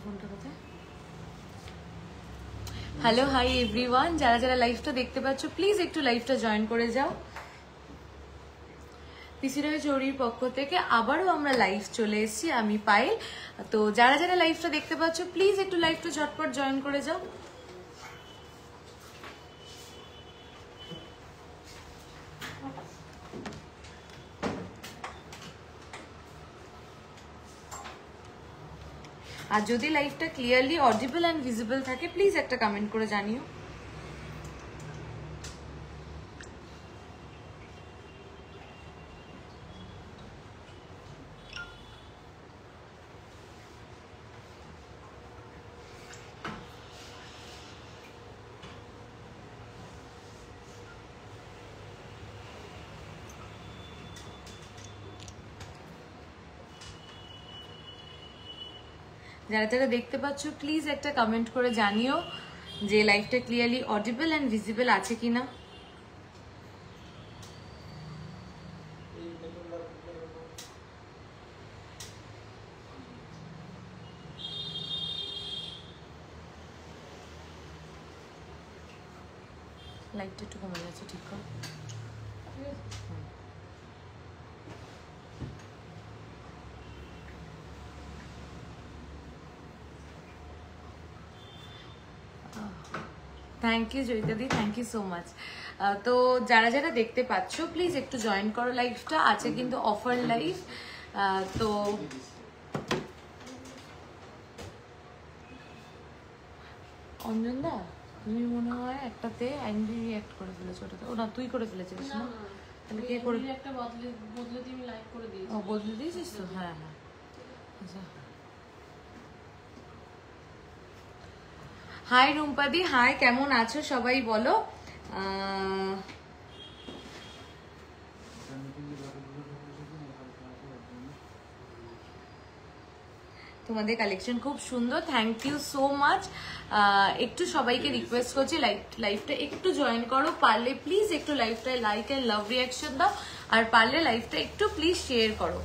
ফোনটা কোথায়? Hello, hi everyone, যারা যারা লাইভটা দেখতে পাচ্ছ প্লিজ একটু লাইভটা জয়েন করে যাও। পিসিরয় চৌরির পক্ষ থেকে আবারও আমরা লাইভ চলে এসেছি, আমি পায়েল। তো যারা যারা লাইভটা দেখতে পাচ্ছ প্লিজ একটু লাইভটা ঝটপট জয়েন করে যাও। আর যদি লাইভটা ক্লিয়ারলি অডিবল অ্যান্ড ভিজিবল থাকে প্লিজ একটা কমেন্ট করে জানিও। যারা যারা দেখতে পাচ্ছ প্লিজ একটা কমেন্ট করে জানিও যে লাইভটা ক্লিয়ারলি অডিবল অ্যান্ড ভিজিবল আছে কিনা। লাইটটা একটু কমে যাচ্ছে, ঠিক করে। থ্যাংক ইউ জয়িতাদি, থ্যাংক ইউ সো মাচ। তো যারা যারা দেখতে পাচ্ছ প্লিজ একটু জয়েন করো লাইভটা, আছে কিন্তু অফার লাইভ। তো অঞ্জন দা, তুমি মনে হয় একটাতে অ্যাংরি রিঅ্যাক্ট করে ফেলেছো, ওটাতে ও না তুই করে ফেলেছিস না? তাহলে কে করে? একটা বদলে দিয়ে লাইভ করে দিয়েছি। ও বদলে দিয়েছিস তো? হ্যাঁ হ্যাঁ, আচ্ছা। হাই রুম্পাদি, হাই, কেমন আছো সবাই বলো। তোমাদের কালেকশন খুব সুন্দর, থ্যাংক ইউ সো মাচ। একটু সবাইকে রিকোয়েস্ট করছি লাইভটা একটু জয়েন করো, পারলে প্লিজ একটু লাইভটায় লাইক এন্ড লাভ রিয়াকশন দাও, আর পারলে লাইভটা একটু প্লিজ শেয়ার করো।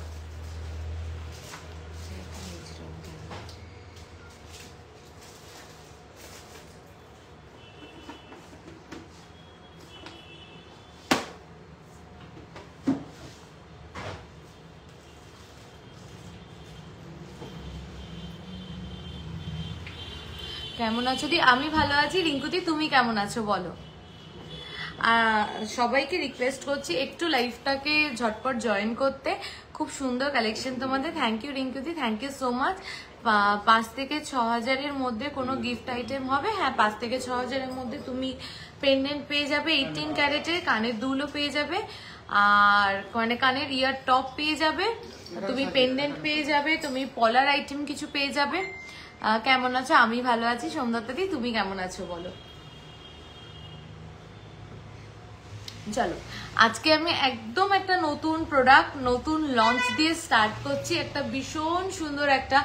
কেমন আছো দি? আমি ভালো আছি। রিঙ্কুদি তুমি কেমন আছো বলো। সবাইকে রিকোয়েস্ট করছি একটু লাইভটাকে ঝটপট জয়েন করতে, খুব সুন্দর কালেকশন তোমাদের। থ্যাংক ইউ রিঙ্কুদি, থ্যাংক ইউ সো মাচ। 5 থেকে 6,000-এর মধ্যে কোনো গিফট আইটেম হবে? হ্যাঁ, 5 থেকে 6,000-এর মধ্যে তুমি পেন্ডেন্ট পেয়ে যাবে 18 ক্যারেটের, কানের দুলও পেয়ে যাবে, আর কানের ইয়ার টপ পেয়ে যাবে, তুমি পেন্ডেন্ট পেয়ে যাবে, তুমি পলার আইটেম কিছু পেয়ে যাবে। কেমন আছো? আমি ভালো আছি। সৌন্দর্যদি তুমি কেমন আছো বলো। চলো, আজকে আমি একদম একটা নতুন প্রোডাক্ট নতুন লঞ্চ দিয়ে স্টার্ট করছি। একটা ভীষণ সুন্দর একটা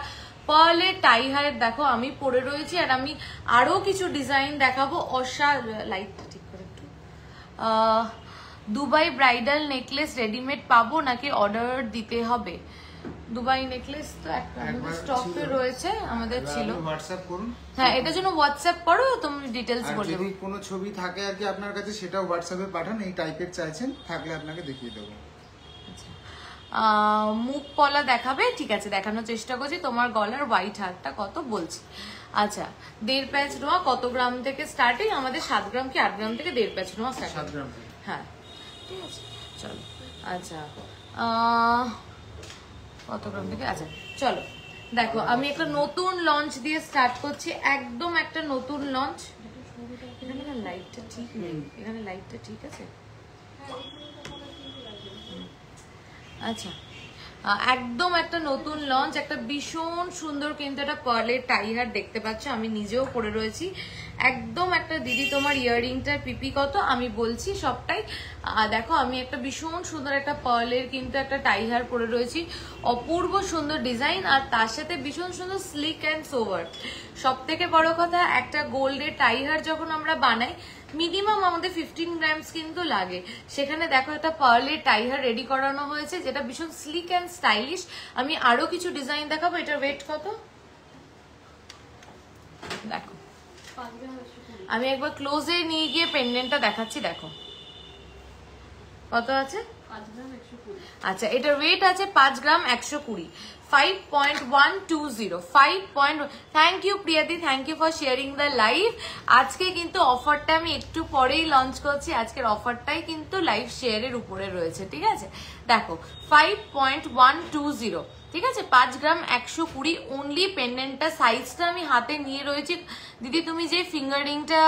পার্লের টাই হায়ার দেখো আমি পরে রয়েছি, আর আমি আরো কিছু ডিজাইন দেখাবো। লাইটটা ঠিক করে একটু। দুবাই ব্রাইডাল নেকলেস রেডিমেড পাবো নাকি অর্ডার দিতে হবে? দুবাই নেকলেস তো একটা আমাদের স্টকে রয়েছে, আমাদের ছিল। হোয়াটসঅ্যাপ করুন। হ্যাঁ, এটা জন্য হোয়াটসঅ্যাপ করো, তুমি ডিটেইলস বলে দেবো। যদি কোনো ছবি থাকে আর কি আপনার কাছে, সেটাও হোয়াটসঅ্যাপে পাঠান। এই টাইপের চাইছেন, থাকলে আপনাকে দেখিয়ে দেবো। আচ্ছা, মুখ পলা দেখাবে? ঠিক আছে, দেখানোর চেষ্টা করছি। তোমার গলার হোয়াইট হারটা কত বলছি? আচ্ছা, 1.5 প্যাচ নোয়া কত গ্রাম থেকে স্টার্টিং? আমাদের 7 গ্রাম কি 8 গ্রাম থেকে 1.5 প্যাচ নোয়া স্টার্ট। 7 গ্রাম। হ্যাঁ, ঠিক আছে, চলো। আচ্ছা, কত গ্রাম থেকে? আচ্ছা চলো, দেখো আমি একটা নতুন লঞ্চ দিয়ে স্টার্ট করছি, একদম একটা নতুন লঞ্চ। এখানে না লাইটটা ঠিক নেই, এখানে লাইটটা ঠিক আছে। আচ্ছা, একদম একটা নতুন লঞ্চ, একটা ভীষণ সুন্দর কিন্তু একটা পার্লের টাই হার দেখতে পাচ্ছ, আমি নিজেও পরে রয়েছি। একদম একটা দিদি তোমার ইয়াররিংটার পিপি কত আমি বলছি সবটাই। দেখো আমি একটা ভীষণ সুন্দর একটা পার্লের কিন্তু একটা টাই হার পরে রয়েছি, অপূর্ব সুন্দর ডিজাইন, আর তার সাথে ভীষণ সুন্দর স্লিক অ্যান্ড সোভার। সব থেকে বড় কথা, একটা গোল্ডের টাই হার যখন আমরা বানাই মিনিমাম আমাদের 15 গ্রামস কিন্তু লাগে, সেখানে দেখো একটা পার্লের টাই হার রেডি করানো হয়েছে যেটা ভীষণ স্লিক অ্যান্ড স্টাইলিশ। আমি আরো কিছু ডিজাইন দেখাবো। এটার ওয়েট কত? দেখো আমি একবার ক্লোজে নিয়ে গিয়ে পেন্ডেন্টটা দেখাচ্ছি, দেখো কত আছে। আচ্ছা এটার ওয়েট আছে 5 গ্রাম 120, 5.120, 5. থ্যাংক ইউ প্রিয়াদি, thank you for sharing the live. আজকে কিন্তু অফারটা আমি একটু পরেই লঞ্চ করছি, আজকের অফারটাই কিন্তু লাইভ শেয়ারের উপরে রয়েছে, ঠিক আছে। দেখো 5.120, ঠিক আছে, 5 গ্রাম 120 অনলি। পেন্ডেন্টটা সাইজটা আমি হাতে নিয়ে রয়েছি। দিদি তুমি যে ফিঙ্গারিংটা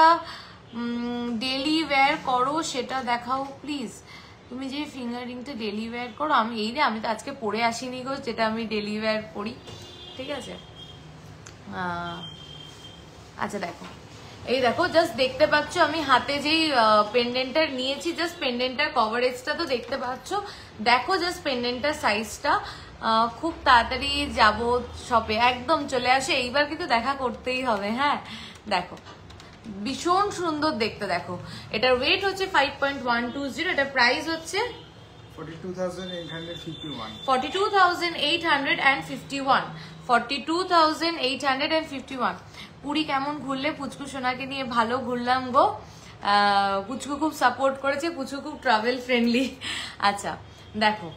ডেলি ওয়্যার করো সেটা দেখাও প্লিজ। তুমি যে ফিঙ্গারিংটা ডেলি ওয়্যার করো, আমি এই রে আমি তো আজকে পরে আসিনি গো, যেটা আমি ডেলি ওয়্যার করি, ঠিক আছে। আচ্ছা দেখো, এই দেখো জাস্ট দেখতে পাচ্ছ আমি হাতে যেই পেন্ডেন্টটা নিয়েছি, জাস্ট পেন্ডেন্টটার কভারেজটা তো দেখতে পাচ্ছ। দেখো জাস্ট পেন্ডেন্টটার সাইজটা, খুব তাড়াতাড়ি যাব শপে, একদম চলে আসে, এইবার কিন্তু দেখা করতেই হবে। হ্যাঁ দেখো ভীষণ সুন্দর দেখতে, দেখো এটার ওয়েট হচ্ছে 5.120, এটার প্রাইস হচ্ছে 42,851, 42,851, 42,851। পুরী কেমন ঘুরলে? পুচকু সোনাকে নিয়ে ভালো ঘুরলাম গো, পুচকু খুব সাপোর্ট করেছে, পুচকু খুব ট্রাভেল ফ্রেন্ডলি। আচ্ছা দেখো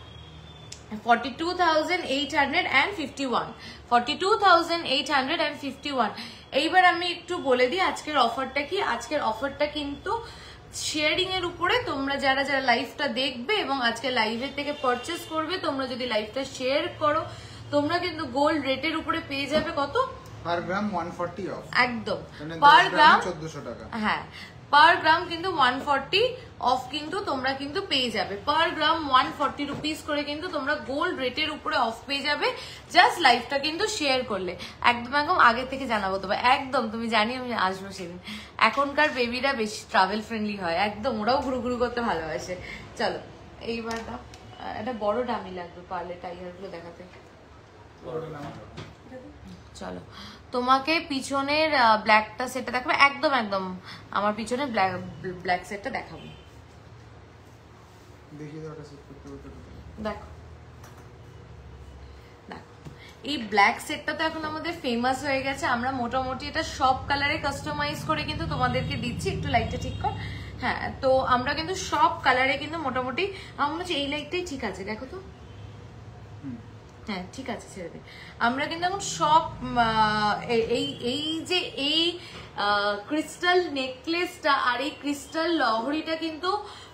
42,851, 42,851। এইবার আমি একটু বলে দিই আজকের অফারটা কি। আজকের অফারটা কিন্তু শেয়ারিং এর উপরে, তোমরা যারা যারা লাইভটা দেখবে এবং আজকে লাইভের থেকে পারচেস করবে, তোমরা যদি লাইভটা শেয়ার করো, তোমরা কিন্তু গোল্ড রেটের উপরে পেয়ে যাবে কত, পার গ্রাম 140 অফ, একদম পার গ্রাম 1400 টাকা। হ্যাঁ পার গ্রাম কিন্তু 140 অফ কিন্তু তোমরা কিন্তু পেয়ে যাবে, পার গ্রাম 140 রুপিস করে কিন্তু তোমরা গোল্ড রেটের উপরে অফ পেয়ে যাবে, জাস্ট লাইভটা কিন্তু শেয়ার করলে। একদম একদম আগে থেকে জানাবো তবে, একদম তুমি জানি আমি আসবো সেদিন। এখনকার বেবিরা বেশি ট্রাভেল ফ্রেন্ডলি হয়, একদম ওরাও ঘুরু ঘুরু করতে ভালোবাসে। চলো এইবার দাও, একটা বড় দামি লাগবে পারলে টাইগার গুলো দেখাতে। চলো তোমাকে পিছনের ব্ল্যাকটা সেটটা দেখাবো, একদম একদম আমার পিছনে ব্ল্যাক সেটটা দেখাবো। দেখো দেখো এই ব্ল্যাক সেটটা তো এখন আমাদের ফেমাস হয়ে গেছে, আমরা মোটামুটি এটা সব কালারে কাস্টমাইজ করে কিন্তু তোমাদেরকে দিচ্ছি। একটু লাইটটা ঠিক কর। হ্যাঁ তো আমরা কিন্তু সব কালারে কিন্তু মোটামুটি, আমার মনে হচ্ছে এই লাইটটাই ঠিক আছে, দেখো তো। হ্যাঁ ঠিক আছে ছেড়ে দে। আমরা কিন্তু এখন সব এই যে এই ক্রিস্টাল নেকলেসটা আর এই ক্রিস্টাল লহরিটা কিন্তু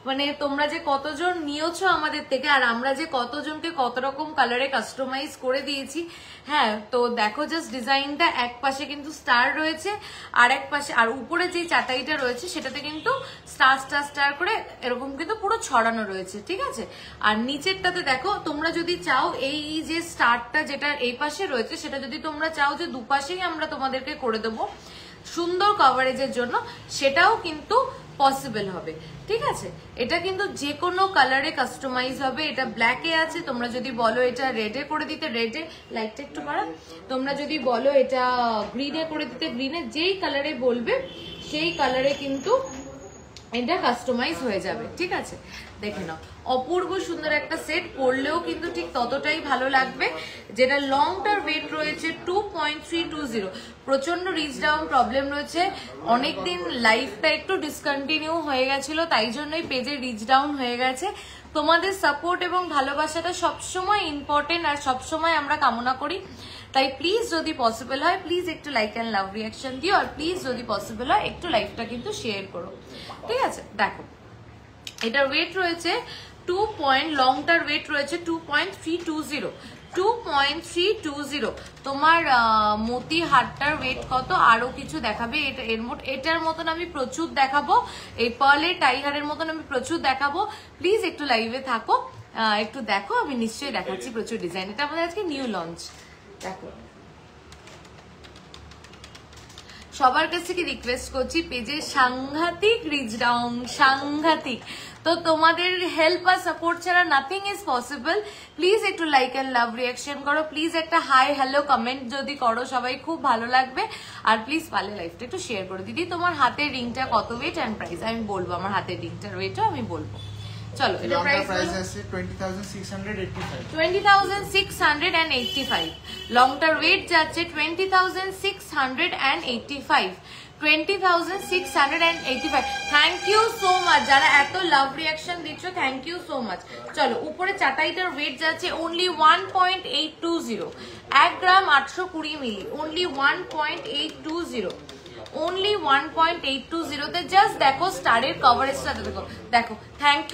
মানে তোমরা যে কতজন নিয়েছো আমাদের থেকে, আর আমরা যে কতজনকে কত রকম কালারে কাস্টমাইজ করে দিয়েছি। হ্যাঁ তো দেখো জাস্ট ডিজাইনটা, এক পাশে কিন্তু স্টার রয়েছে, আর এক পাশে আর উপরে যে চাটাইটা রয়েছে সেটাতে কিন্তু স্টার স্টার স্টার করে এরকম কিন্তু পুরো ছড়ানো রয়েছে, ঠিক আছে। আর নিচেরটাতে দেখো, তোমরা যদি চাও এই যে স্টারটা যেটা এই পাশে রয়েছে, সেটা যদি তোমরা চাও যে দুপাশেই আমরা তোমাদেরকে করে দেবো সুন্দর কভারেজের জন্য, সেটাও কিন্তু পসিবল হবে, ঠিক আছে। এটা কিন্তু যে কোনো কালারে কাস্টমাইজ হবে। এটা ব্ল্যাকে আছে, তোমরা যদি বলো এটা রেডে করে দিতে রেডে, লাইটটা একটু বাড়া, তোমরা যদি বলো এটা গ্রিনে করে দিতে গ্রিনে, যেই কালারে বলবে সেই কালারে কিন্তু এটা কাস্টমাইজ হয়ে যাবে, ঠিক আছে। দেখে নাও অপূর্ব সুন্দর একটা সেট, পরলেও কিন্তু ঠিক ততটাই ভালো লাগবে। যেটা লংটার ওয়েট রয়েছে 2.320, প্রচন্ড রিচ ডাউন প্রবলেম রয়েছে, অনেকদিন লাইফটা একটু ডিসকন্টিনিউ হয়ে গেছিল, তাই জন্যই পেজে রিচ ডাউন হয়ে গেছে। তোমাদের সাপোর্ট এবং ভালোবাসাটা সবসময় ইম্পর্টেন্ট, আর সবসময় আমরা কামনা করি। তাই প্লিজ যদি পসিবল হয় প্লিজ একটু লাইক অ্যান্ড লাভ রিয়াকশন দিও, আর প্লিজ যদি পসিবল হয় একটু লাইভটা কিন্তু শেয়ার করো, ঠিক আছে। দেখো এটার ওয়েট রয়েছে লংটার ওয়েট রয়েছে 2.320, 2.320। তোমার মতি হারটার ওয়েট কত আরো কিছু দেখাবে, এটার মতন আমি প্রচুর দেখাবো, এই পার্লের টাইহারের মতন আমি প্রচুর দেখাবো। প্লিজ একটু লাইভে থাকো, একটু দেখো, আমি নিশ্চয়ই দেখাচ্ছি প্রচুর ডিজাইন। এটা আমাদের আজকে নিউ লঞ্চ। দেখো সবার কাছ থেকে রিকোয়েস্ট করছি, পেজে সাংঘাতিক রিচ ডাউন, সাংঘাতিক। তো তোমাদের হেল্প আর সাপোর্ট ছাড়া নাথিং ইজ পসিবল। প্লিজ একটু লাইক অ্যান্ড লাভ রিয়াকশন করো, প্লিজ একটা হাই হ্যালো কমেন্ট যদি করো সবাই খুব ভালো লাগবে। আর প্লিজ পারলে লাইভটা একটু শেয়ার করো। দিদি তোমার হাতের রিংটা কত ওয়েট অ্যান্ড প্রাইস? আমি বলবো আমার হাতের রিংটার ওয়েটও আমি বলবো। চলো এটা লংটার প্রাইস প্রাইস আছে 20,685 20,685 লংটার ওয়েট যাচ্ছে 20,685 20,685 থ্যাংক ইউ সো মাচ যারা এত লাভ রিয়াকশন দিচ্ছ, থ্যাংক ইউ সো মাচ। চলো উপরে চাটাইটার ওয়েট যাচ্ছে অনলি 1.820 1 গ্রাম 820 মিলি, অনলি 1.820 only 1.820 তে। জাস্ট দেখো স্টারের কভারেজটা দেখো, দেখো। থ্যাংক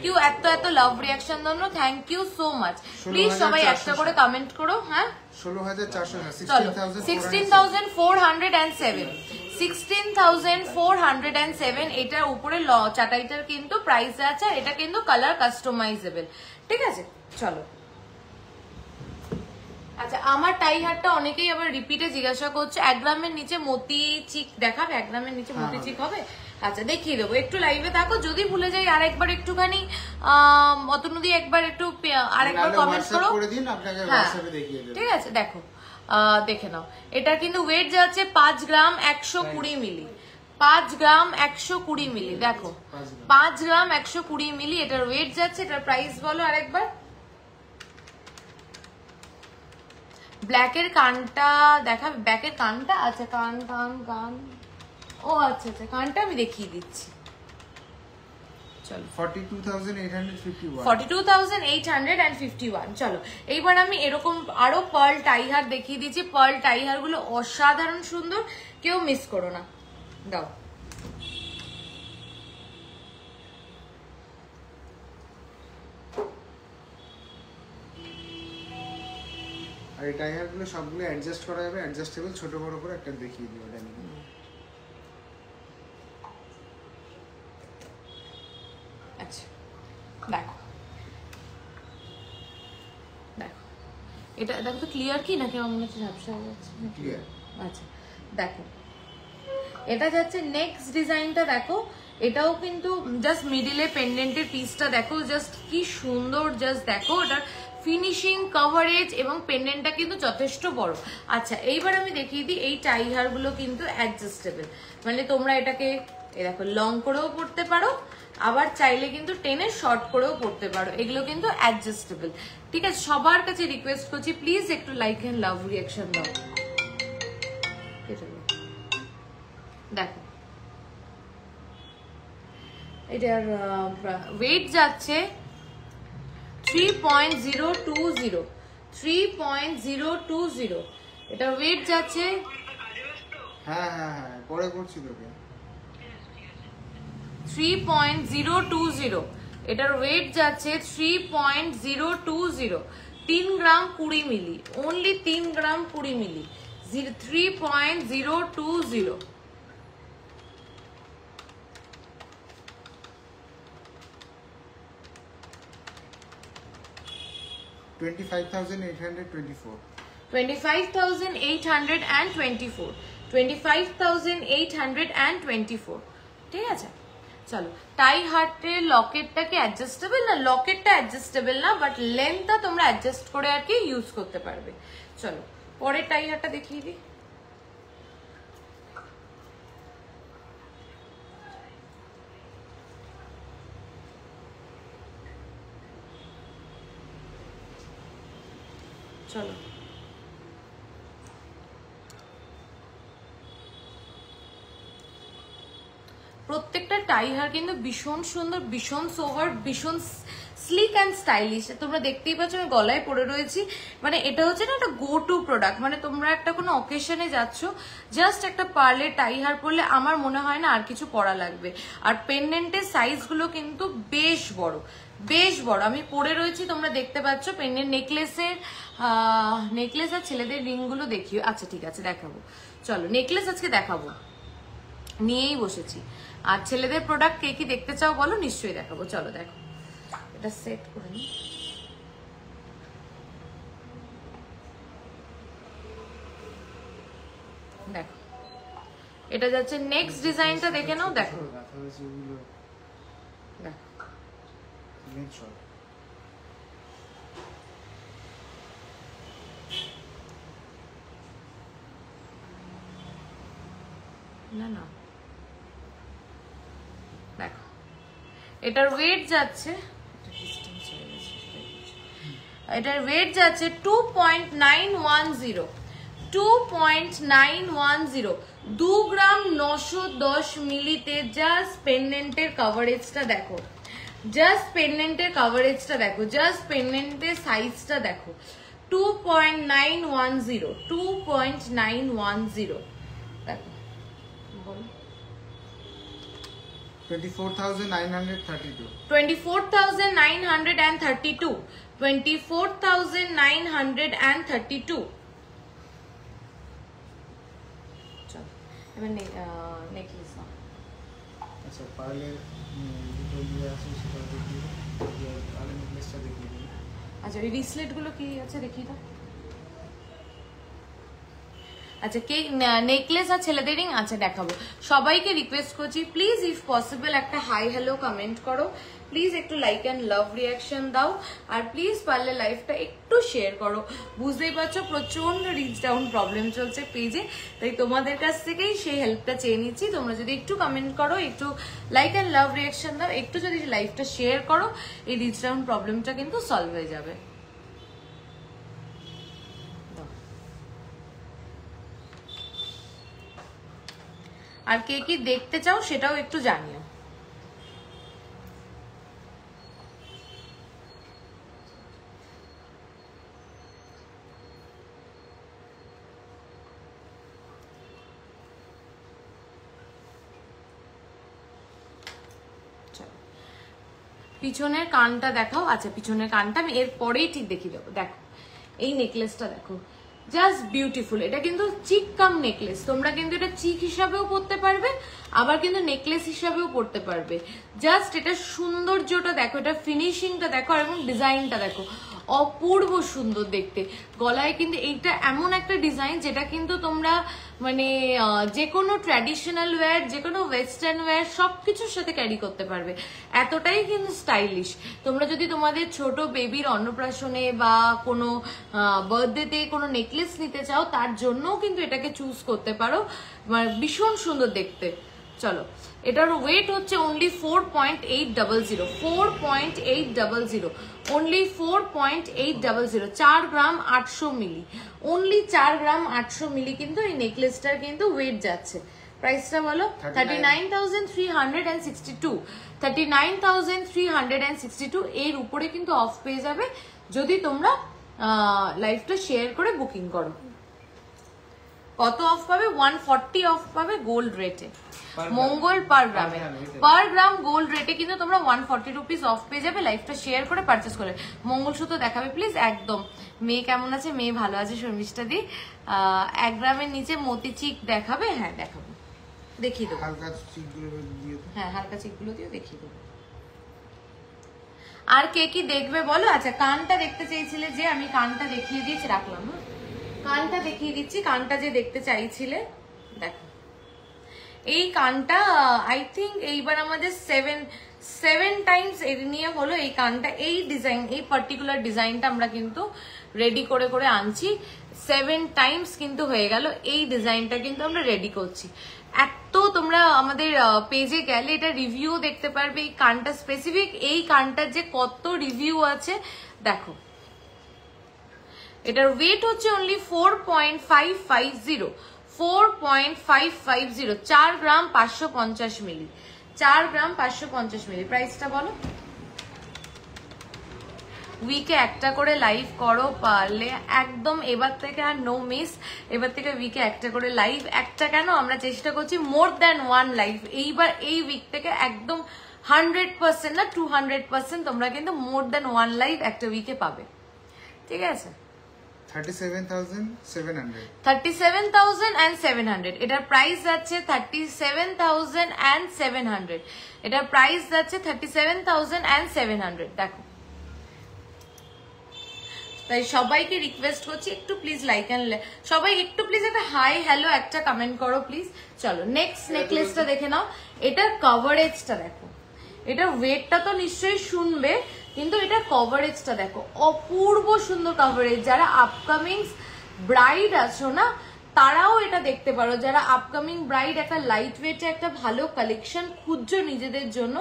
ইউ এত এত লাভ রিয়াকশন জন্য, thank you so much. Please সবাই একটা করে কমেন্ট করো। হ্যাঁ 16,400 16,407 16,407 এটার উপরে চাটাইটার কিন্তু প্রাইস আছে, এটা কিন্তু কালার কাস্টমাইজেবল, ঠিক আছে। চলো আচ্ছা, আমার টাই হারটা অনেকেই আবার রিপিটে জিজ্ঞাসা করছে 1 গ্রামের নিচে মতি চিক দেখাবে? 1 গ্রামের নিচে মতি চিক হবে? আচ্ছা দেখিয়ে দেবো, একটু লাইভে থাকো। যদি ভুলে যাই আরেকবার একটুখানি অতনুদি একবার একটু আরেকবার কমেন্ট করো, ঠিক আছে। দেখো দেখে নাও, এটা কিন্তু ওয়েট যাচ্ছে 5 গ্রাম 120 মিলি, 5 গ্রাম 120 মিলি। দেখো 5 গ্রাম 120 মিলি এটার ওয়েট যাচ্ছে। এটার প্রাইস বলো আরেকবার। ব্ল্যাকের কানটা দেখাবে, ব্যাকের কানটা, আচ্ছা কান কান কান, ও আচ্ছা আচ্ছা কানটা আমি দেখিয়ে দিচ্ছি। চলো 42,851 চলো এইবার আমি এরকম আরো পার্ল টাইহার দেখিয়ে দিচ্ছি। পার্ল টাইহার গুলো অসাধারণ সুন্দর, কেউ মিস করো না। দাও আর এই টাইহার গুলো সবগুলো অ্যাডজাস্ট করা যাবে, অ্যাডজাস্টেবল, ছোট বড় করে একটা দেখিয়ে দিও এটা নিয়ে। আচ্ছা দেখো দেখো এটা দেখো তো ক্লিয়ার কি নাকি আমার মনে হচ্ছে ঝাপসা হয়ে যাচ্ছে? ক্লিয়ার। আচ্ছা দেখো এটা যাচ্ছে নেক্সট ডিজাইনটা দেখো, এটাও কিন্তু জাস্ট মিডিলে পেন্ডেন্টের পিসটা দেখো, জাস্ট কি সুন্দর, জাস্ট দেখো এটার ফিনিশিং, কভারেজ এবং পেন্ডেন্টটা কিন্তু যথেষ্ট বড়। আচ্ছা এইবার আমি দেখিয়ে দিই, এই টাইহার গুলো কিন্তু অ্যাডজাস্টেবল, মানে তোমরা এটাকে এই দেখো লং করেও পড়তে পারো, আবার চাইলে কিন্তু টেনে শর্ট করেও পড়তে পারো, এগুলো কিন্তু অ্যাডজাস্টেবল, ঠিক আছে। সবার কাছে রিকোয়েস্ট করছি প্লিজ একটু লাইক এন্ড লাভ রিয়াকশন দাও। দেখো এটার ওয়েট যাচ্ছে 3.020 3.020 এটার ওয়েট যাচ্ছে, হ্যাঁ হ্যাঁ হ্যাঁ পরে করছি তোকে। 3.020 এটার ওয়েট যাচ্ছে 3.020 3 গ্রাম 20 মিলি, অনলি 3 গ্রাম 20 মিলি, 3.020। 25,824 25,824 25,824, ঠিক আছে। চলো টাই হার্টের লকেটটা কি অ্যাডজাস্টেবল? না, লকেটটা অ্যাডজাস্টেবল না, বাট লেন্থটা তোমরা অ্যাডজাস্ট করে আর কি ইউজ করতে পারবে। চলো পরের টাই হারটা দেখিয়ে দিই। চলো প্রত্যেকটা টাইহার কিন্তু ভীষণ সুন্দর, ভীষণ সোভার, ভীষণ স্লিক অ্যান্ড স্টাইলিশ। তোমরা দেখতেই পাচ্ছ আমি গলায় পরে রয়েছি, মানে এটা হচ্ছে না একটা গো টু প্রোডাক্ট, মানে তোমরা একটা কোনো অকেশনে যাচ্ছ, জাস্ট একটা পার্লের টাইহার পরলে আমার মনে হয় না আর কিছু পরা লাগবে। আর পেন্ডেন্টের সাইজগুলো কিন্তু বেশ বড়, বেশ বড়। আমি পরে রয়েছি, তোমরা দেখতে পাচ্ছ পেন্ডেন্ট নেকলেস আর ছেলেদের রিংগুলো দেখিও। আচ্ছা ঠিক আছে দেখাবো, চলো নেকলেস আজকে দেখাবো, নিয়েই বসেছি। আর ছেলেদের প্রোডাক্ট কে কি দেখতে চাও বলো, নিশ্চয়ই দেখাবো। চলো দেখো এটা সেট করে নি। দেখো এটা যাচ্ছে নেক্সট ডিজাইনটা, দেখে নাও। দেখো না না দেখো এটার ওয়েট যাচ্ছে, এটার ওয়েট যাচ্ছে 2.910, 2.910, 2 গ্রাম 910 মিলিতে। জাস্ট পেন্ডেন্টের কভারেজটা দেখো, জাস্ট পেন্ডেন্টের কভারেজটা দেখো, জাস্ট পেন্ডেন্টের সাইজটা দেখো। 2.910, 2.910 দেখো। বলো 24,932, 24,932, 24,932। চল এবার নেকলেস নাও। আচ্ছা পার্লের দুটো ইয়ে আছে সেটা দেখিয়ে পার্লের নেকলেসটা দেখিয়ে দিই। আচ্ছা এই রিসলেট গুলো কি আছে দেখিয়ে দাও। আচ্ছা কে নেকলেস আর ছেলেদের রিং আচ্ছা দেখাবো। সবাইকে রিকোয়েস্ট করছি প্লিজ ইফ পসিবল একটা হাই হ্যালো কমেন্ট করো, প্লিজ একটু লাইক অ্যান্ড লাভ রিয়াকশন দাও, আর প্লিজ পারলে লাইভটা একটু শেয়ার করো। বুঝতেই পারছো প্রচন্ড রিচ ডাউন প্রবলেম চলছে পেজে, তাই তোমাদের কাছ থেকেই সেই হেল্পটা চেয়ে নিচ্ছি। তোমরা যদি একটু কমেন্ট করো, একটু লাইক অ্যান্ড লাভ রিয়াকশন দাও, একটু যদি লাইভটা শেয়ার করো, এই রিচ ডাউন প্রবলেমটা কিন্তু সলভ হয়ে যাবে। আর কে কি দেখতে চাও সেটাও একটু জানিও। পিছনের কানটা দেখাও। আচ্ছা পিছনের কানটা আমি এর পরেই ঠিক দেখিয়ে দেবো। দেখো এই নেকলেসটা দেখো, জাস্ট বিউটিফুল। এটা কিন্তু চিক কাম নেকলেস, তোমরা কিন্তু এটা চিক হিসাবেও পরতে পারবে, আবার কিন্তু নেকলেস হিসাবেও পরতে পারবে। জাস্ট এটা সৌন্দর্যটা দেখো, এটা ফিনিশিংটা দেখো, এবং ডিজাইনটা দেখো, অপূর্ব সুন্দর দেখতে। গলায় কিন্তু এইটা এমন একটা ডিজাইন যেটা কিন্তু তোমরা মানে যে কোনো ট্র্যাডিশনাল ওয়্যার, যে কোনো ওয়েস্টার্ন ওয়্যার সবকিছুর সাথে ক্যারি করতে পারবে, এতটাই কিন্তু স্টাইলিশ। তোমরা যদি তোমাদের ছোট বেবির অন্নপ্রাশনে বা কোনো বার্থডেতে কোনো নেকলেস নিতে চাও, তার জন্যও কিন্তু এটাকে চুজ করতে পারো, মানে ভীষণ সুন্দর দেখতে। চলো এটার ওয়েট হচ্ছে অনলি 4.800, 4.800, অনলি 4.800, 4 গ্রাম 800 মিলি, অনলি 4 গ্রাম 800 মিলি কিন্তু এই নেকলেসটার কিন্তু ওয়েট যাচ্ছে। প্রাইসটা বলো 39,362, 39,362। এর উপরে কিন্তু অফ পেয়ে যাবে যদি তোমরা লাইভটা শেয়ার করে বুকিং করো। কত অফ পাবে? 140 অফ পাবে গোল্ড রেটে, মঙ্গল পার গ্রামে, পার গ্রাম গোল্ড রেটে কিন্তু তোমরা 140 রুপিস অফ পেয়ে যাবে লাইভটা শেয়ার করে পারচেস করে। মঙ্গলসূত্র দেখাবে প্লিজ। একদম। মেয়ে কেমন আছে? মেয়ে ভালো আছে শর্মিষ্ঠা দি। 1 গ্রামের নিচে মতি চিক দেখাবে? হ্যাঁ দেখাবো, দেখিয়ে দেবো। হালকা চিকগুলো দিয়ে দাও। হ্যাঁ হালকা চিকগুলো দিয়ে দেখিয়ে দেবো। আর কে কি দেখবে বলো? আচ্ছা কানটা দেখতে চেয়েছিলে যে, আমি কানটা দেখিয়ে দিয়েছি, রাখলাম। কানটা দেখিয়ে দিচ্ছি, কানটা যে দেখতে চাইছিলে দেখো। এই কানটা আই থিঙ্ক এইবার আমাদের 7 টাইমস এর নিয়ে হলো এই কানটা, এই ডিজাইন, এই পার্টিকুলার ডিজাইনটা আমরা কিন্তু রেডি করে করে আনছি। 7 টাইমস কিন্তু হয়ে গেল এই ডিজাইনটা কিন্তু আমরা রেডি করছি। এত তোমরা আমাদের পেজে গেলে এটা রিভিউ দেখতে পারবে, এই কানটা স্পেসিফিক, এই কানটার যে কত রিভিউ আছে দেখো। এটার ওয়েট হচ্ছে অনলি 4.550, 4.550, 4 গ্রাম 550 মিলি, 4 গ্রাম 550 মিলি। প্রাইসটা বলো। উইকে একটা করে লাইভ করো পারলে, একদম এবার থেকে আর নো মিস, এবার থেকে উইকে একটা করে লাইভ। একটা কেন, আমরা চেষ্টা করছি মোর দ্যান 1 লাইভ। এইবার এই উইক থেকে একদম 100% না 200% তোমরা কিন্তু মোর দ্যান 1 লাইভ একটা উইকে পাবে, ঠিক আছে? 37,700, 37,700। এটার প্রাইস যাচ্ছে 37,700, এটার প্রাইস যাচ্ছে 37,700। দেখো তাই সবাইকে রিকোয়েস্ট করছি একটু প্লিজ লাইক এন্ড সবাই একটু প্লিজ একটা হাই হ্যালো একটা কমেন্ট করো প্লিজ। চলো নেক্সট নেকলেসটা দেখে নাও। এটার কভারেজটা দেখো, এটার ওয়েটটা তো নিশ্চয়ই শুনবে, কিন্তু এটার কভারেজটা দেখো, অপূর্ব সুন্দর কভারেজ। যারা আপকামিং ব্রাইড আছো না তারাও এটা দেখতে পারো, যারা আপকামিং ব্রাইড একটা লাইট ওয়েটে একটা ভালো কালেকশন খুঁজছো নিজেদের জন্য,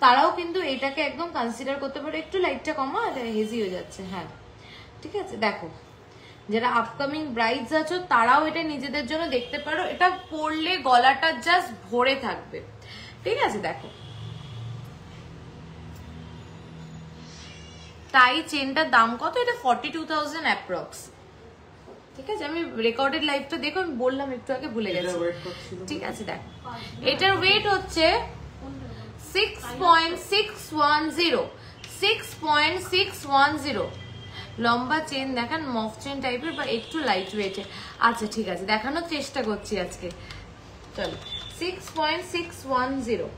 তারাও কিন্তু এটাকে একদম কনসিডার করতে পারো। একটু লাইটটা কমা, হেজি হয়ে যাচ্ছে। হ্যাঁ ঠিক আছে, দেখো যারা আপকামিং ব্রাইডস আছো তারাও এটা নিজেদের জন্য দেখতে পারো। এটা পরলে গলাটা জাস্ট ভরে থাকবে, ঠিক আছে। দেখো টাই চেনটার দাম কত? এটা 42,000 অ্যাপ্রক্স, ঠিক আছে। আমি রেকর্ডেড লাইভটা দেখো, আমি বললাম একটু আগে, ভুলে গেছি, ঠিক আছে। দেখো এটার ওয়েট হচ্ছে 6.610, 6.610। লম্বা চেন দেখান, মফ চেন টাইপের বা একটু লাইট ওয়েটের। আচ্ছা ঠিক আছে, দেখানোর চেষ্টা করছি আজকে। চলো 6.610,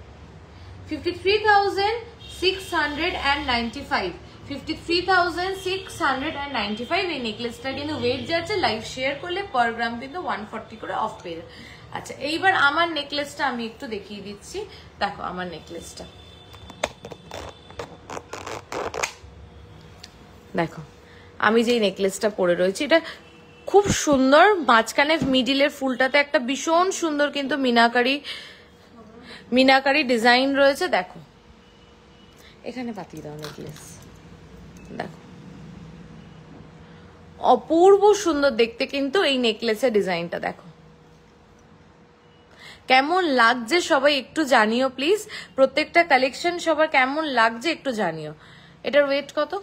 53,695, 53,695 এই নেকলেসটা কিন্তু ওয়েট যাচ্ছে। লাইভ শেয়ার করলে পার গ্রাম কিন্তু 140 করে অফ পেয়ে। আচ্ছা এইবার আমার নেকলেসটা আমি একটু দেখিয়ে দিচ্ছি। দেখো আমার নেকলেসটা দেখো, আমি যেই নেকলেসটা পরে রয়েছি এটা খুব সুন্দর। মাঝখানে মিডিলের ফুলটাতে একটা ভীষণ সুন্দর কিন্তু মিনাকারি ডিজাইন রয়েছে। দেখো এখানে পাতিয়ে দাও নেকলেস, দেখো অপূর্ব সুন্দর দেখতে কিন্তু এই নেকলেসের ডিজাইনটা। দেখো কেমন লাগছে সবাই একটু জানিও প্লিজ। প্রত্যেকটা কালেকশন সবার কেমন লাগছে একটু জানিও। এটার ওয়েট কত?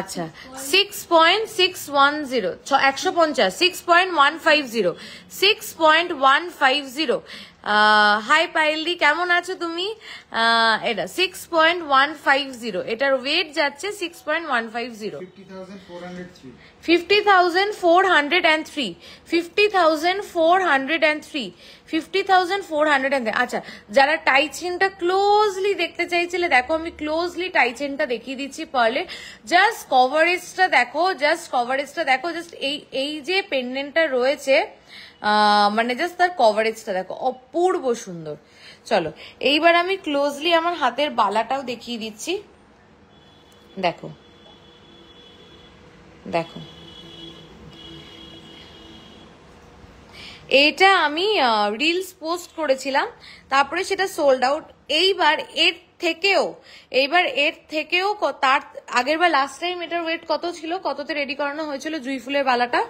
আচ্ছা 6.610, 150, 6.150, 6.150। হাই পাইলদি, কেমন আছো তুমি? এটা 6.150, এটার ওয়েট যাচ্ছে 6.150। 50,403, 50,403, 50,403, 50,403। আচ্ছা যারা টাই চেনটা ক্লোজলি দেখতে চাইছিলে, দেখো আমি ক্লোজলি টাই চেনটা দেখিয়ে দিচ্ছি পারলে। জাস্ট কভারেজটা দেখো, জাস্ট এই যে পেন্ডেন্টটা রয়েছে, মানে জাস্ট তার কভারেজটা দেখো, অপূর্ব সুন্দর। চলো এইবার আমি ক্লোজলি আমার হাতের বালাটাও দেখিয়ে দিচ্ছি। দেখো দেখো এটা আমি রিলস পোস্ট করেছিলাম, তারপরে সেটা সোল্ড আউট। এইবার এর থেকেও তার আগের বার লাস্ট টাইম এটার ওয়েট কত ছিল, কততে রেডি করানো হয়েছিল জুই ফুলের বালাটা?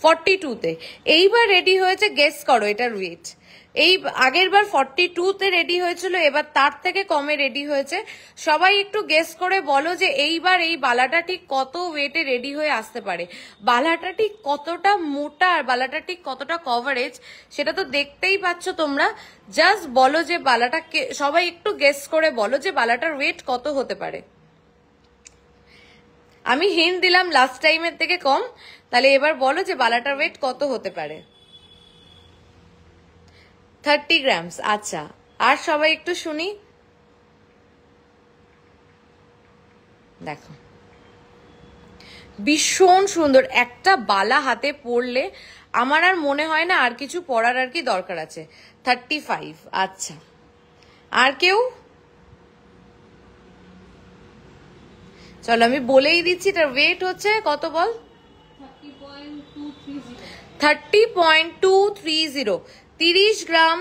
42তে। এইবার রেডি হয়েছে, গেস করো এটার ওয়েট। এই আগের বার 42তে রেডি হয়েছিল, এবার তার থেকে কমে রেডি হয়েছে। সবাই একটু গেস করে বলো যে এইবার এই বালাটা ঠিক কত ওয়েটে রেডি হয়ে আসতে পারে। বালাটা ঠিক কতটা মোটা আর বালাটা ঠিক কতটা কভারেজ সেটা তো দেখতেই পাচ্ছ তোমরা। জাস্ট বলো যে বালাটাকে, সবাই একটু গেস করে বলো যে বালাটার ওয়েট কত হতে পারে। আমি হিন্ট দিলাম লাস্ট টাইমের থেকে কম, তাহলে এবার বলো যে বালাটার ওয়েট কত হতে পারে। 30 গ্রামস। আচ্ছা আর সবাই একটু শুনি। দেখো ভীষণ সুন্দর একটা বালা হাতে পরলে আমার আর মনে হয় না আর কিছু পরার আর কি দরকার আছে। 35। আচ্ছা আর কেউ? চলো আমি বলেই দিচ্ছি, এটার ওয়েট হচ্ছে কত বল? 30.230, 30 গ্রাম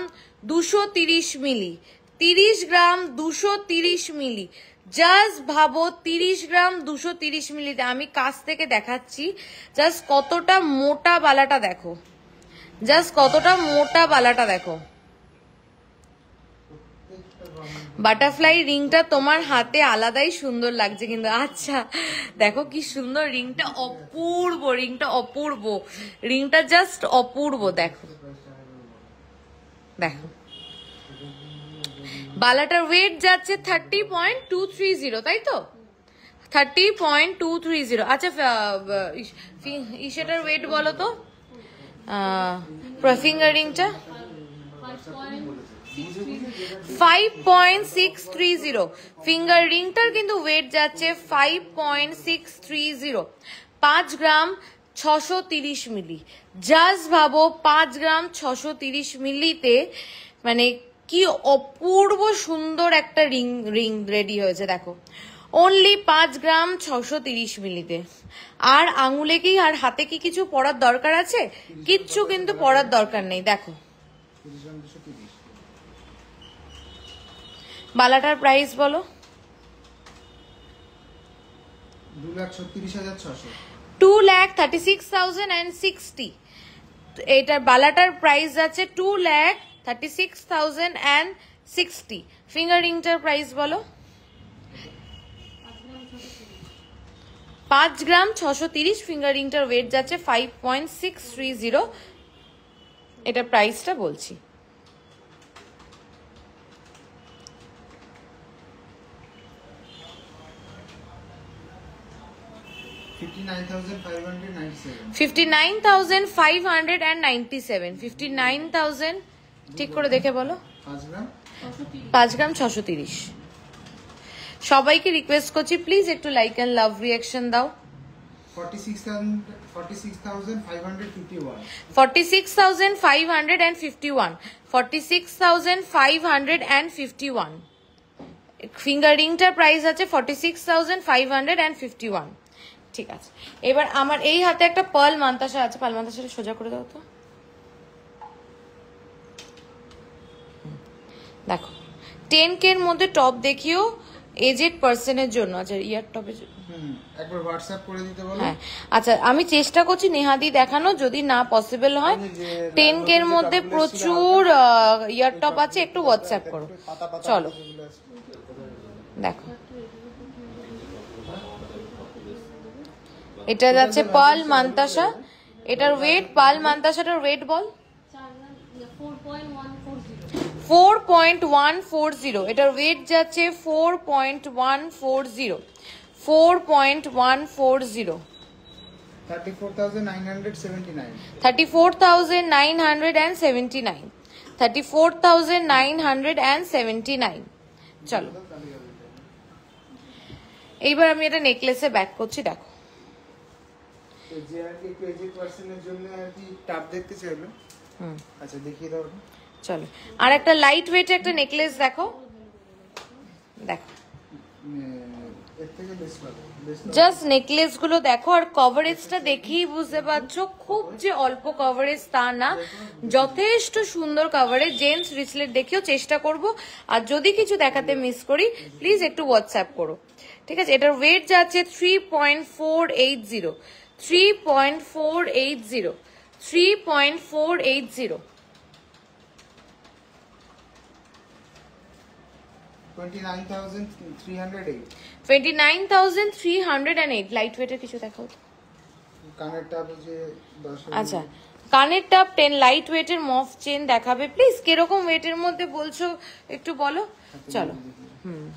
230 মিলি, 30 গ্রাম 230 মিলি। জাস্ট ভাবো 30 গ্রাম 230 মিলিতে, আমি কাছ থেকে দেখাচ্ছি জাস্ট কতটা মোটা বালাটা দেখো, জাস্ট কতটা মোটা বালাটা দেখো। বাটারফ্লাই রিংটা তোমার হাতে আলাদাই সুন্দর লাগছে কিন্তু। আচ্ছা দেখো কি সুন্দর রিংটা, অপূর্ব রিংটা, অপূর্ব রিংটা, জাস্ট অপূর্ব। দেখো দেখো বালাটার ওয়েট যাচ্ছে 30.230, তাই তো? 30.230। আচ্ছা ইসেটার ওয়েট বলো তো, ফিঙ্গার রিংটা 5.630। ফিঙ্গার রিংটার কিন্তু ওয়েট যাচ্ছে 5.630, 5 গ্রাম 630 মিলি। জাস্ট ভাবো 5 গ্রাম 630 মিলিতে মানে কি অপূর্ব সুন্দর একটা রিং রেডি হয়েছে। দেখো অনলি 5 গ্রাম 630 মিলিতে। আর আঙুলে কি আর হাতে কি কিছু পরার দরকার আছে? কিচ্ছু কিন্তু পরার দরকার নেই। দেখো 30 গ্রাম 230। বালাটার প্রাইস বলো। 2,36,600। 2,36,060। এটার বালাটার প্রাইস আছে 2,36,060। ফিঙ্গার রিংটার প্রাইস বলো। 5 গ্রাম 630। ফিঙ্গার রিংটার ওয়েট যাচ্ছে 5.630। এটা প্রাইসটা বলছি। 59,597। 59,000 ঠিক করে দেখে বলো। 5 গ্রাম 630। সবাইকে রিকোয়েস্ট করছি প্লিজ একটু লাইক এন্ড লাভ রিঅ্যাকশন দাও। 46,551। 46,551। 46,551। ফিঙ্গার রিংটার প্রাইস আছে 46,551। ঠিক আছে, এবার আমার এই হাতে একটা পার্ল মান্তাসা আছে। পার্ল মান্তাসাটা সোজা করে দাও তো। দেখো 10K এর মধ্যে টপ দেখিও এজেড পার্সনের জন্য। আচ্ছা ইয়ার টপের একবার হোয়াটসঅ্যাপ করে দিতে বলো। হ্যাঁ আচ্ছা, আমি চেষ্টা করছি নেহাদি দেখানো, যদি না পসিবল হয় 10K এর মধ্যে প্রচুর ইয়ার টপ আছে, একটু হোয়াটসঅ্যাপ করো। চলো দেখো, এটা যাচ্ছে পার্ল মান্তাসা। এটার ওয়েট, পার্ল মান্তাসাটার ওয়েট বল। 4.140। এটার ওয়েট যাচ্ছে 4.140। 4.140। 34,979। 34,979। 34,979। চলো এইবার আমি এটা নেকলেসে ব্যাক করছি। দেখো যে আর কি এজেড পার্সনের জন্য আর কি টপ দেখতে চাইলো। আচ্ছা দেখিয়ে দাও। চলো আর একটা লাইট ওয়েট একটা নেকলেস দেখো। দেখো এর থেকে বেস্ট হবে। জাস্ট নেকলেস গুলো দেখো, আর কভারেজটা দেখেই বুঝতে পারছো খুব যে অল্প কভারেজ তা না, যথেষ্ট সুন্দর কভারেজ। জেন্টস রিসলেট দেখেও চেষ্টা করব, আর যদি কিছু দেখাতে মিস করি প্লিজ একটু হোয়াটসঅ্যাপ করো, ঠিক আছে। এটার ওয়েট যাচ্ছে 3.480। 3.480। 3.480। 29,308। 29,308। লাইট ওয়েটের কিছু দেখাও তো। কানের টাপ যে 10। আচ্ছা কানের টাপ 10। লাইট ওয়েটের মফ চেন দেখাবে প্লিজ। কিরকম ওয়েটের মধ্যে বলছো একটু বলো। চলো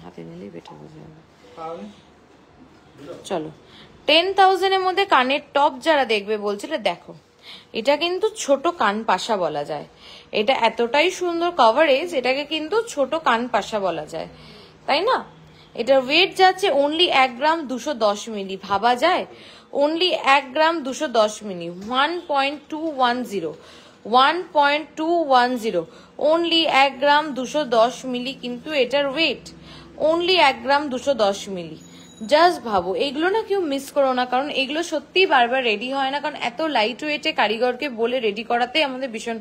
হাতে নিলেই বেটার বোঝা যাবে। চলো 10,000 এর মধ্যে কানের টপ যারা দেখবে বলছিল, দেখো এটা কিন্তু ছোট কান পাশা বলা যায়। এটা এতটাই সুন্দর কভারেজ, এটাকে কিন্তু ছোট কান পাশা বলা যায়, তাই না। এটার ওয়েট যাচ্ছে অনলি 1 গ্রাম 210 মিলি। ভাবা যায়, অনলি 1 গ্রাম 210 মিলি। 1.210। 1.210। অনলি 1 গ্রাম 210 মিলি কিন্তু এটার ওয়েট। অনলি 1 গ্রাম 210 মিলি। জাস্ট ভাবো, এগুলো না কেউ মিস করো না, কারণ এগুলো সত্যি বারবার রেডি হয় না, কারণ এত লাইট ওয়েটে কারিগরকে বলে রেডি করাতে আমাদের ভীষণ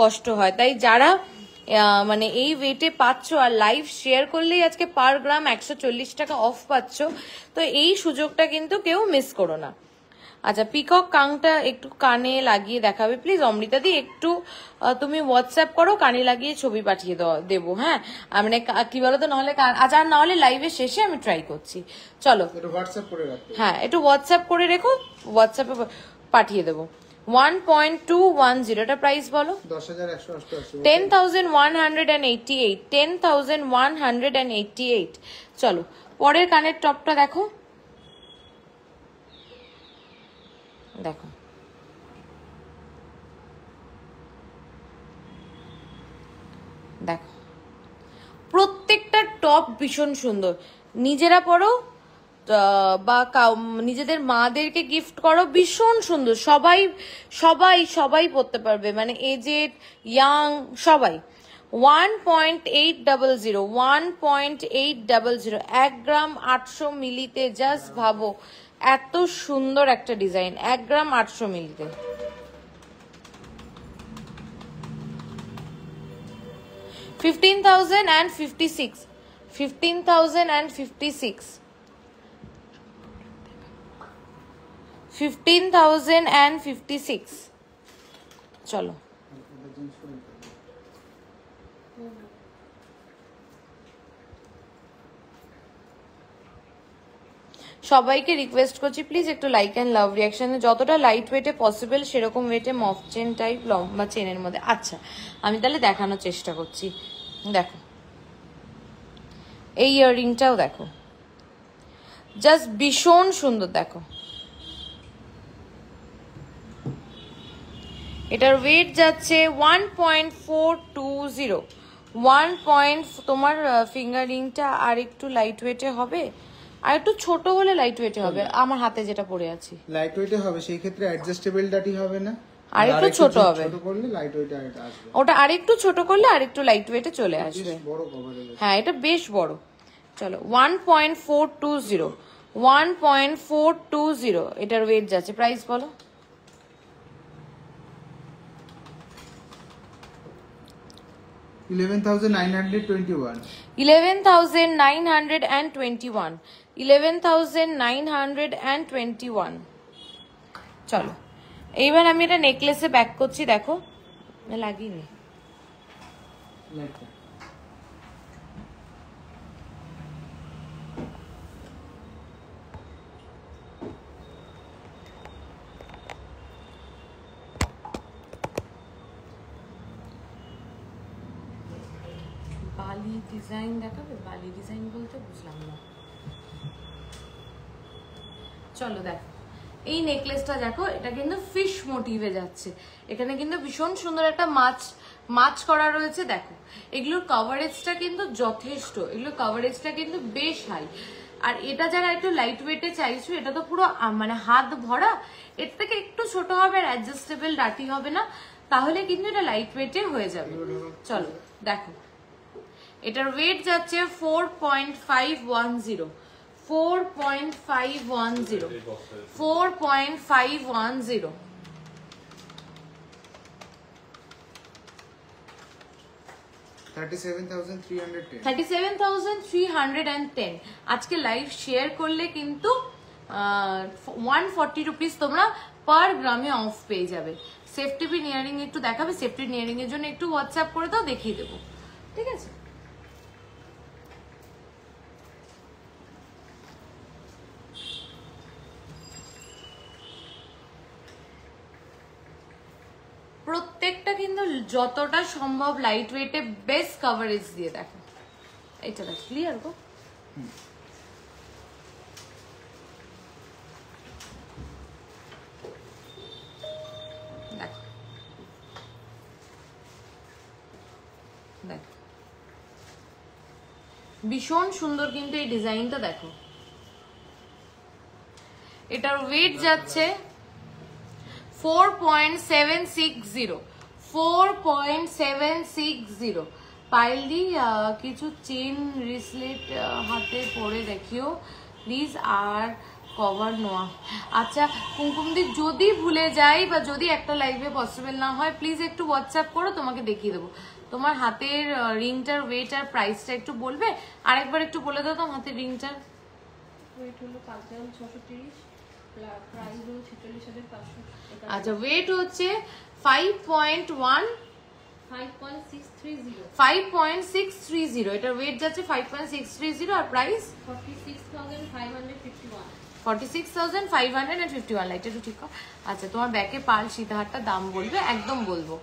কষ্ট হয়। তাই যারা মানে এই ওয়েটে পাচ্ছ আর লাইভ শেয়ার করলেই আজকে পার গ্রাম 140 টাকা অফ পাচ্ছ, তো এই সুযোগটা কিন্তু কেউ মিস করো না। আচ্ছা পিকক কাংটা একটু কানে লাগিয়ে দেখাবে প্লিজ। অমৃতা দি একটু তুমি হোয়াটসঅ্যাপ করো, কানে লাগিয়ে ছবি পাঠিয়ে দেবো। হ্যাঁ মানে কি বলতো, নাহলে আজ আর নাহলে লাইভের শেষে আমি ট্রাই করছি। চলো হ্যাঁ একটু হোয়াটসঅ্যাপ করে রেখো, হোয়াটসঅ্যাপে পাঠিয়ে দেবো। 1.210। এটা প্রাইস বলো। 10,188। 10,188। 10,188। চলো পরের কানের টপটা দেখো। দেখো দেখো প্রত্যেকটা টপ ভীষণ সুন্দর। নিজেরা পরো বা নিজেদের মাদেরকে গিফট করো, ভীষণ সুন্দর। সবাই সবাই সবাই পরতে পারবে, মানে এজেড ইয়াং সবাই। 1.800 1.800 1 গ্রাম 800 মিলিতে। জাস্ট ভাবো এত সুন্দর একটা ডিজাইন 1 গ্রাম 800 মিলিতে। $15,056 $15,056 $15,056 চলো সবাইকে রিকোয়েস্ট করছি প্লিজ একটু লাইক অ্যান্ড লাভ রিয়াকশনে, যতটা লাইট ওয়েটে পসিবল সেরকম ওয়েটে মফ চেন টাইপ লম্বা চেনের মধ্যে। আচ্ছা আমি তাহলে দেখানোর চেষ্টা করছি। দেখো এই ইয়াররিংটাও দেখো, জাস্ট ভীষণ সুন্দর। দেখো এটার ওয়েট যাচ্ছে 1.420 তোমার ফিঙ্গারিংটা আর একটু লাইট ওয়েটে হবে, আর একটু ছোট হলে লাইট ওয়েটে হবে। আমার হাতে যেটা পরে আছি লাইট ওয়েটে হবে, সেই ক্ষেত্রে অ্যাডজাস্টেবল ডাটি হবে না, আর একটু ছোট হবে। ছোট করলে লাইট ওয়েটে আসবে, ওটা আরেকটু ছোট করলে আরেকটু লাইট ওয়েটে চলে আসবে। বড় কভারেজ, হ্যাঁ এটা বেশ বড়। চলো 1.420 এটার ওয়েট যাচ্ছে। প্রাইস বলো। $11,921 11,921 চলো এইবার আমি এটা নেকলেসে ব্যাক করছি। দেখো লাগিনি বালি ডিজাইন দেখাবে। বালি ডিজাইন বলতে বুঝলাম না। চলো দেখো এই নেকলেসটা দেখো, এটা কিন্তু ফিশ মোটিভে যাচ্ছে। এখানে কিন্তু ভীষণ সুন্দর একটা মাছ করা রয়েছে। দেখো এগুলোর কভারেজটা কিন্তু যথেষ্ট, এগুলোর কভারেজটা কিন্তু বেশ হাই। আর এটা যারা একটু লাইট ওয়েটে চাইছো, এটা তো পুরো মানে হাত ভরা, এর থেকে একটু ছোট হবে আর অ্যাডজাস্টেবল ডাটি হবে না, তাহলে কিন্তু এটা লাইট ওয়েটে হয়ে যাবে। চলো দেখো এটার ওয়েট যাচ্ছে 4.510 4.510 4.510 37,310 আজকে লাইভ শেয়ার করলে কিন্তু 140 রুপিস তোমরা পার গ্রামে অফ পেয়ে যাবে। সেফটি পিন ইয়ারিং একটু দেখাবে, সেফটি ইয়ারিং এর জন্য একটু হোয়াটসঅ্যাপ করে দাও, দেখিয়ে দেবো। ঠিক আছে প্রত্যেকটা কিন্তু যতটা সম্ভব লাইট ওয়েটে বেস্ট কভারেজ দিয়ে। দেখো এটা দেখ ক্লিয়ার গো। দেখো দেখো ভীষণ সুন্দর কিন্তু এই ডিজাইনটা। দেখো এটার ওয়েট যাচ্ছে 4.760 পাইল দি কিছু চেন রিসলেট হাতে পরে দেখিও প্লিজ, আর কভার নোয়া। আচ্ছা কুমকুমদি যদি ভুলে যাই বা যদি একটা লাইভে পসিবল না হয় প্লিজ একটু হোয়াটসঅ্যাপ করো, তোমাকে দেখিয়ে দেবো। তোমার হাতের রিংটার ওয়েট আর প্রাইসটা একটু বলবে, আরেকবার একটু বলে দাও। তোমার হাতের রিংটার ওয়েট হলো 5,630, প্রাইস হলো 46,500। আচ্ছা ওয়েট হচ্ছে 5.630 এটার ওয়েট যাচ্ছে 5.630 আর প্রাইস 46,551 লাইট একটু ঠিক কর। আচ্ছা তোমার ব্যাকে পাল সীতাহারটা দাম বলবে, একদম বলবো।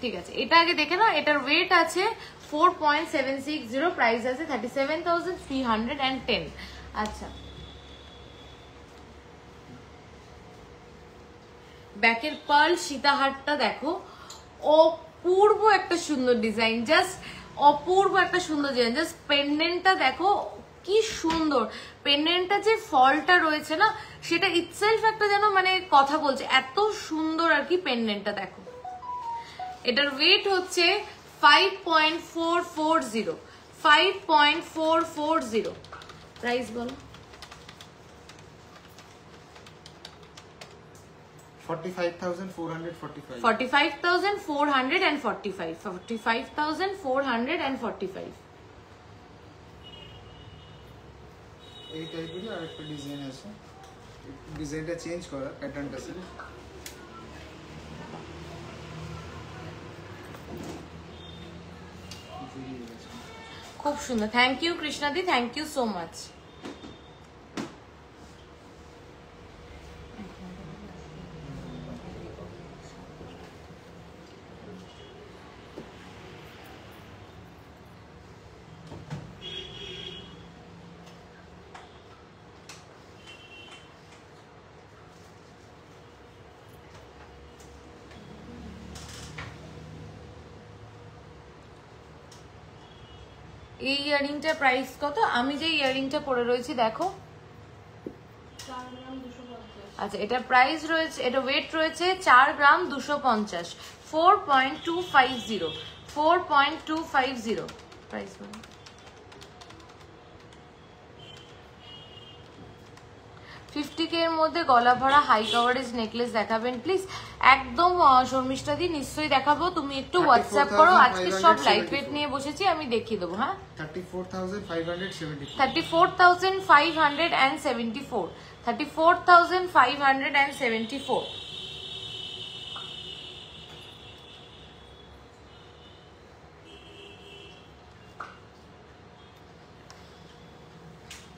ঠিক আছে এটা আগে দেখে নাও। এটার ওয়েট আছে 4.760, প্রাইস আছে 37,310। আচ্ছা ব্যাকের পার্ল সীতাহারটা দেখো, অপূর্ব একটা সুন্দর ডিজাইন, জাস্ট অপূর্ব একটা সুন্দর ডিজাইন। জাস্ট পেন্ডেন্টটা দেখো কি সুন্দর, পেন্ডেন্টটা যে ফলটা রয়েছে না সেটা ইটসেলফ একটা যেন মানে কথা বলছে, এত সুন্দর আর কি পেন্ডেন্টটা। দেখো এটার ওয়েট হচ্ছে 5.440, 5.440 প্রাইস বলো। 45,445, 45,445, 45,445। এই টাইপেরই আরেকটা ডিজাইন আছে, ডিজাইনটা চেঞ্জ করা, প্যাটার্নটা ছিল। খুব সুন্দর, থ্যাংক ইউ কৃষ্ণাদি, থ্যাংক ইউ সো মাচ। এই ইয়ারিংটার প্রাইস কত? আমি যে ইয়ারিংটা পরে রয়েছি দেখো, 4 গ্রাম 250। আচ্ছা এটা প্রাইস রয়েছে, এটা ওয়েট রয়েছে 4 গ্রাম 250, 4.250, 4.250 প্রাইস বলো। $50K এর মধ্যে গলা ভরা হাই কভারেজ নেকলেস দেখাবেন প্লিজ। একদম শর্মিষ্ঠা দি নিশ্চয়ই দেখাবো, তুমি একটু হোয়াটসঅ্যাপ করো, আজকে সব লাইট ওয়েট নিয়ে বসেছি, আমি দেখিয়ে দেবো। হ্যাঁ 34,574, 34,574, 34,574।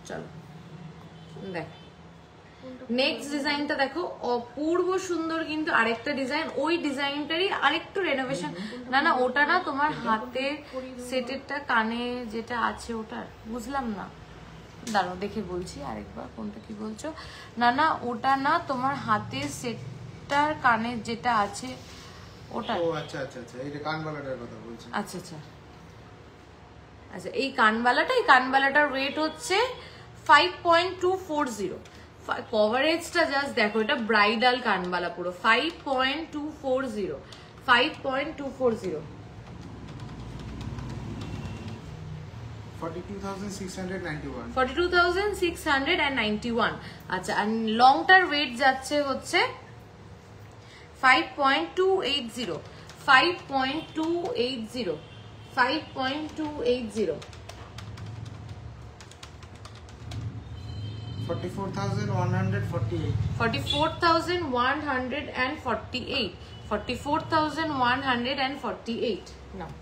চলো দেখ নেক্সট ডিজাইনটা দেখো, অপূর্ব সুন্দর কিন্তু আরেকটা ডিজাইন, ওই ডিজাইনটারই আরেকটু রেনোভেশন। না না ওটা না, তোমার হাতের সেটেরটা কানে যেটা আছে ওটার, বুঝলাম না, দাঁড়াও দেখে বলছি আরেকবার, কোনটা কি বলছো? না না ওটা না, তোমার হাতের সেটটার কানে যেটা আছে ওটা। ও আচ্ছা আচ্ছা আচ্ছা, এই যে কানবালাটার কথা বলছি। আচ্ছা আচ্ছা আচ্ছা, এই কানবালাটার ওয়েট হচ্ছে 5.240, কভারেজটা জাস্ট দেখো, এটা ব্রাইডাল কানবালা পুরো, 5.240, 5.240, 42,691, 42,691। আচ্ছা আর লংটার ওয়েট যাচ্ছে হচ্ছে 5.280, 5.280, 5.280, 44,148, 44,148, 44,148 নাও।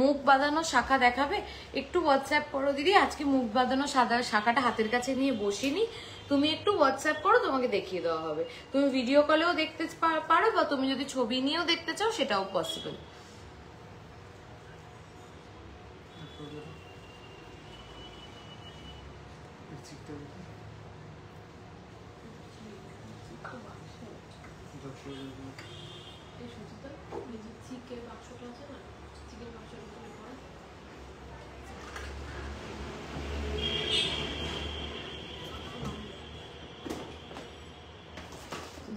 মুখ বাঁধানো শাখা দেখাবে? একটু হোয়াটসঅ্যাপ করো দিদি, আজকে মুখ বাঁধানো সাদা শাখাটা হাতের কাছে নিয়ে বসিনি, তুমি একটু হোয়াটসঅ্যাপ করো, তোমাকে দেখিয়ে দেওয়া হবে। তুমি ভিডিও কলেও দেখতে পারো, বা তুমি যদি ছবি নিয়েও দেখতে চাও সেটাও পসিবল। চিকের বাক্সটা আছে না, চিকের বাক্সের উপরে পড়ে।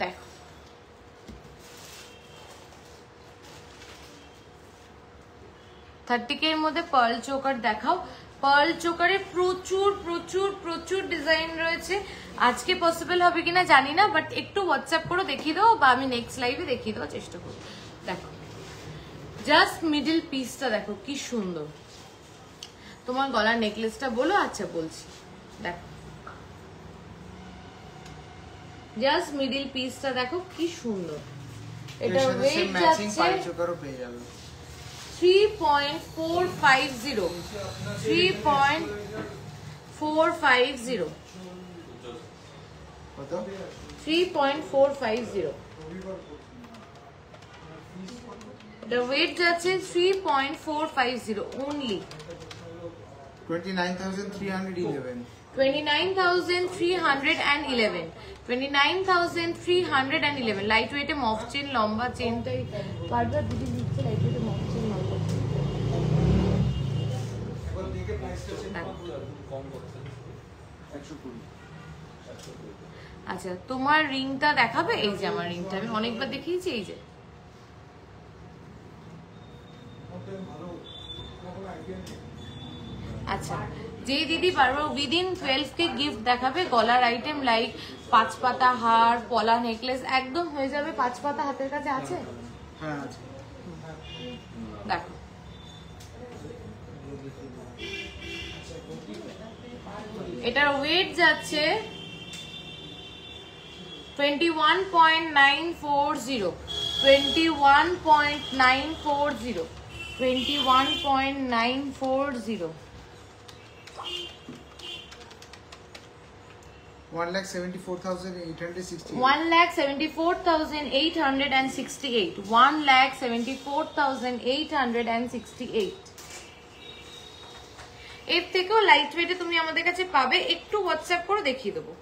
দেখো 30K এর মধ্যে পার্ল চোকার দেখাও। পার্ল চোকারে প্রচুর প্রচুর প্রচুর ডিজাইন রয়েছে, আজকে পসিবল হবে কিনা জানি না, বাট একটু হোয়াটসঅ্যাপ করে দেখিয়ে দেবো, বা আমি নেক্সট লাইভে দেখিয়ে দেওয়ার চেষ্টা করবো। দেখো জাস্ট মিডল পিসটা দেখো কি সুন্দর। তোমার গলার নেকলেসটা বলো। আচ্ছা বলছি, দেখো জাস্ট মিডল পিসটা দেখো কি সুন্দর। এটা ওয়েট যাচ্ছে 3.450, 3.450, 3.450। The weight যাচ্ছে 3.450 only, 29,311, 29,311 29,311 লাইট ওয়েটে মফ চেন লম্বা চেনটাই বারবার দিদি দিচ্ছে লাইট ওয়েটে মফ চেন লম্বা চেন আচ্ছা তোমার রিংটা দেখাবে এই যে আমার রিংটা আমি অনেকবার দেখিয়েছি এই যে আচ্ছা যে দিদি পারবো উইদিন 12 কে গিফট দেখাবে গলার আইটেম লাইক 5 পাতা হার পলা নেকলেস একদম হয়ে যাবে 5 পাতা হাতের কাছে আছে হ্যাঁ আছে দেখো এটার ওয়েট যাচ্ছে 21.940 21.940 21.940 1,74,868 1,74,868 1,74,868 এর থেকেও লাইট ওয়েটে তুমি আমাদের কাছে পাবে একটু হোয়াটসঅ্যাপ করে দেখিয়ে দেবো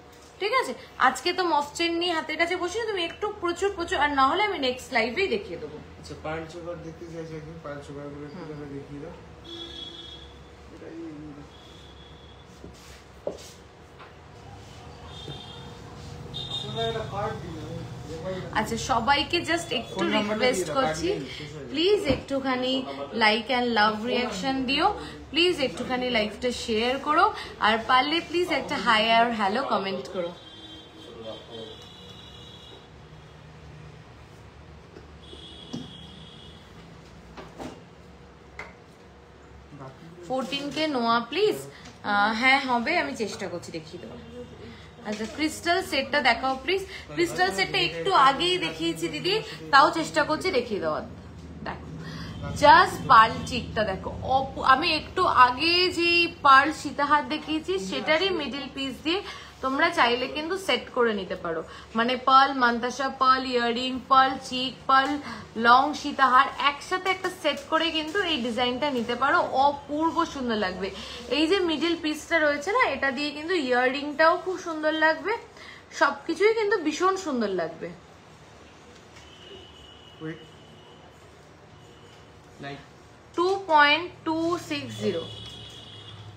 ঠিক আছে আজকে তো মফ চেন নিয়ে হাতের কাছে বসে তুমি একটু প্রচুর প্রচুর আর না হলে আমি নেক্সট লাইভেই দেখিয়ে দেবো আচ্ছা পার্ল চোকার দেখতে চাইছি একদিন পার্ল চোকার গুলো একটু দেখিয়ে দাও আচ্ছা সবাইকে জাস্ট একটু রিকোয়েস্ট করছি প্লিজ একটুখানি লাইক অ্যান্ড লাভ রিয়াকশন দিও প্লিজ একটুখানি লাইভটা শেয়ার করো আর পারলে প্লিজ একটা হাই আর হ্যালো কমেন্ট করো কে নোয়া প্লিজ হ্যাঁ হবে আমি চেষ্টা করছি দেখিয়ে দেবো আচ্ছা ক্রিস্টাল সেটটা দেখাও প্লিজ ক্রিস্টাল সেটটা একটু আগেই দেখিয়েছি দিদি তাও চেষ্টা করছি দেখিয়ে দেওয়ার দেখো জাস্ট পার্ল চিকটা দেখো আমি একটু আগে যে পার্ল সীতাহার দেখিয়েছি সেটারই মিডল পিস দিয়ে তোমরা চাইলে কিন্তু সেট করে নিতে পারো মানে পার্ল মান্তাসা পার্ল ইয়াররিং পার্ল চিক পার্ল লং সীতাহার একসাথে একটা সেট করে কিন্তু এই ডিজাইনটা নিতে পারো অপূর্ব সুন্দর লাগবে এই যে মিডল পিসটা রয়েছে না এটা দিয়ে কিন্তু ইয়াররিংটাও খুব সুন্দর লাগবে সবকিছুই কিন্তু ভীষণ সুন্দর লাগবে 2.260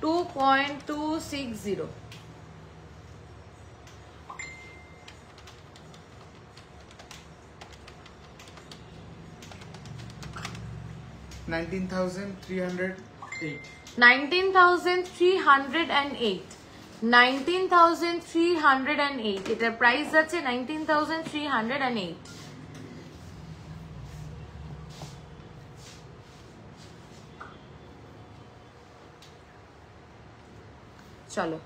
2.260 19,308 19,308 এটার প্রাইস আছে 19,308 চলো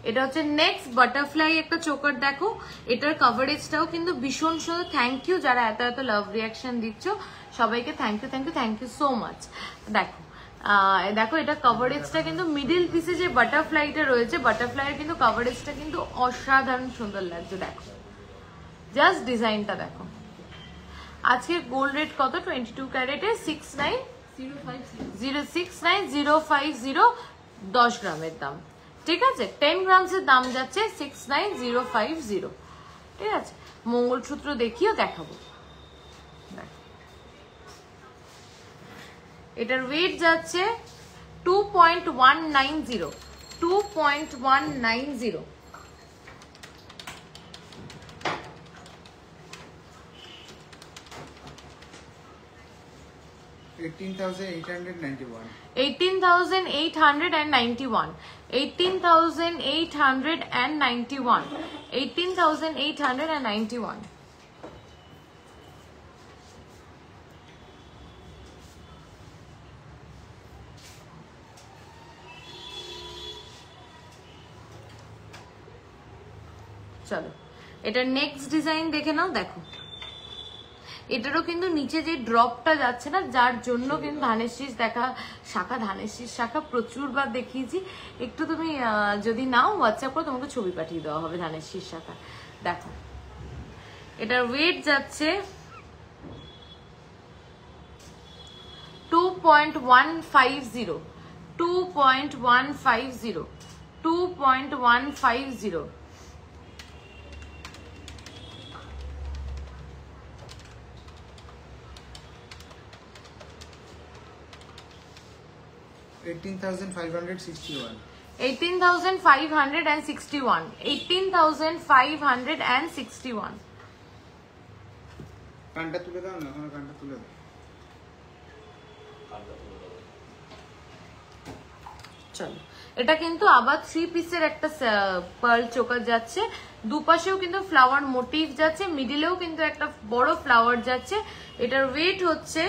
এটা হচ্ছে নেক্সট বাটারফ্লাই একটা চোকার দেখো এটার কভারেজটাও কিন্তু ভীষণ সুন্দর থ্যাংক ইউ যারা এত এত লাভ রিয়াকশন দিচ্ছ সবাইকে থ্যাংক ইউ সো মাচ দেখো দেখো এটা কভারেজটা কিন্তু মিডিল পিসে যে বাটারফ্লাইটা রয়েছে বাটারফ্লাইয়ের কিন্তু কভারেজটা কিন্তু অসাধারণ সুন্দর লাগছে দেখো জাস্ট ডিজাইনটা দেখো আজকে গোল্ড রেট কত 22 ক্যারেটে 69050 10 গ্রামের দাম ঠিক আছে 10 গ্রামসের দাম যাচ্ছে 69050 ঠিক আছে মঙ্গলসূত্র দেখিও দেখাবো এটার ওয়েট যাচ্ছে 2.190 18,891 18,891 18,891 চলো এটা নেক্সট ডিজাইন দেখে নাও দেখো এটারও কিন্তু নিচে যে ড্রপটা যাচ্ছে না যার জন্য কিন্তু ধানের শীষ ধানের শীষ শাখা প্রচুরবার দেখিয়েছি একটু তুমি যদি নাও হোয়াটসঅ্যাপ করে তোমাকে ছবি পাঠিয়ে দেওয়া হবে ধানের শীষ শাখা দেখো এটার ওয়েট যাচ্ছে 2.150 2.150 18,561 18,561 18,561 কানটা তুলে দাও না, আমার কানটা তুলে দাও। চলো, এটা কিন্তু আবার 3 পিসের একটা পার্ল চোকার যাচ্ছে, দুপাশেও কিন্তু ফ্লাওয়ার মোটিভ যাচ্ছে, মিডিলেও কিন্তু একটা বড় ফ্লাওয়ার যাচ্ছে। এটার ওয়েট হচ্ছে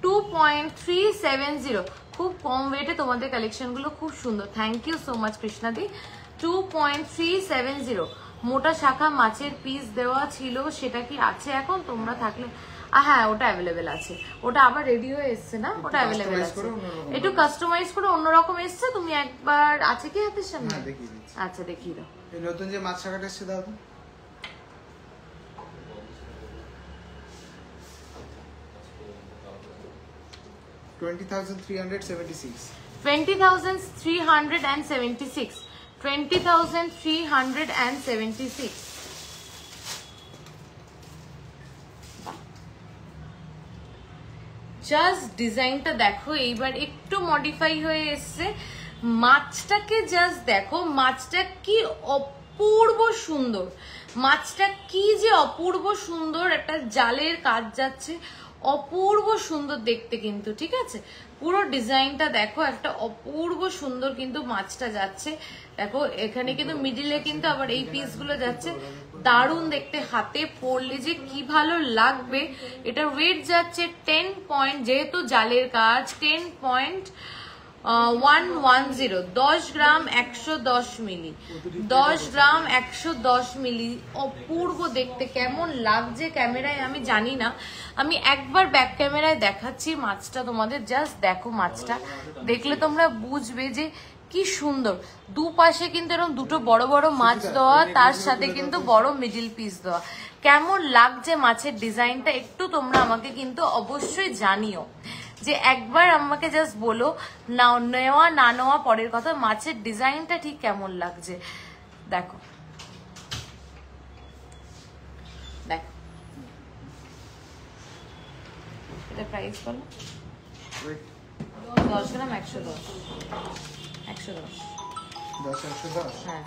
2.370, খুব কম ওয়েটে তোমাদের কালেকশন গুলো খুব সুন্দর। থ্যাংক ইউ সো মাচ কৃষ্ণাদি। 2.370 মোটা শাখা মাছের পিস দেওয়া ছিল, সেটা কি আছে এখন? তোমরা থাকলে হ্যাঁ, ওটা অ্যাভেলেবেল আছে, ওটা আবার রেডি হয়ে এসছে না, ওটা অ্যাভেলেবেল আছে, একটু কাস্টমাইজ করে অন্যরকম এসছে। তুমি একবার আছে কি হাতের সামনে? আচ্ছা দেখিয়ে দাও। এই নতুন যে মাছ শাখাটা এসছে দাও তো। 20,376 20,376 20,376। জাস্ট ডিজাইনটা দেখো, এইবার একটু মডিফাই হয়ে এসছে। মাছটাকে জাস্ট দেখো, মাছটা কি অপূর্ব সুন্দর, মাছটা কি যে অপূর্ব সুন্দর, একটা জালের কাজ যাচ্ছে, অপূর্ব সুন্দর দেখতে কিন্তু, ঠিক আছে? পুরো ডিজাইনটা দেখো, একটা অপূর্ব সুন্দর কিন্তু মাছটা যাচ্ছে। দেখো এখানে কিন্তু মিডিলে কিন্তু আবার এই পিসগুলো যাচ্ছে, দারুণ দেখতে, হাতে পরলে যে কি ভালো লাগবে। এটার ওয়েট যাচ্ছে 10 পয়েন্ট, যেহেতু জালের কাজ, 10.110, 10 গ্রাম 110 মিলি, 10 গ্রাম 110 মিলি। অপূর্ব দেখতে, কেমন লাগছে ক্যামেরায় আমি জানি না, আমি একবার ব্যাক ক্যামেরায় দেখাচ্ছি মাছটা তোমাদের। জাস্ট দেখো, মাছটা দেখলে তোমরা বুঝবে যে কি সুন্দর। দুপাশে কিন্তু এরকম দুটো বড় বড় মাছ দেওয়া, তার সাথে কিন্তু বড় মিডিল পিস দেওয়া। কেমন লাগছে মাছের ডিজাইনটা একটু তোমরা আমাকে কিন্তু অবশ্যই জানিও, যে একবার আমাকে জাস্ট বলো, না নেওয়া না নেওয়া পরের কথা, মাছের ডিজাইনটা ঠিক কেমন লাগছে। দেখো দেখো, এটা প্রাইস বলো। 10 গ্রাম 110, 110 হ্যাঁ।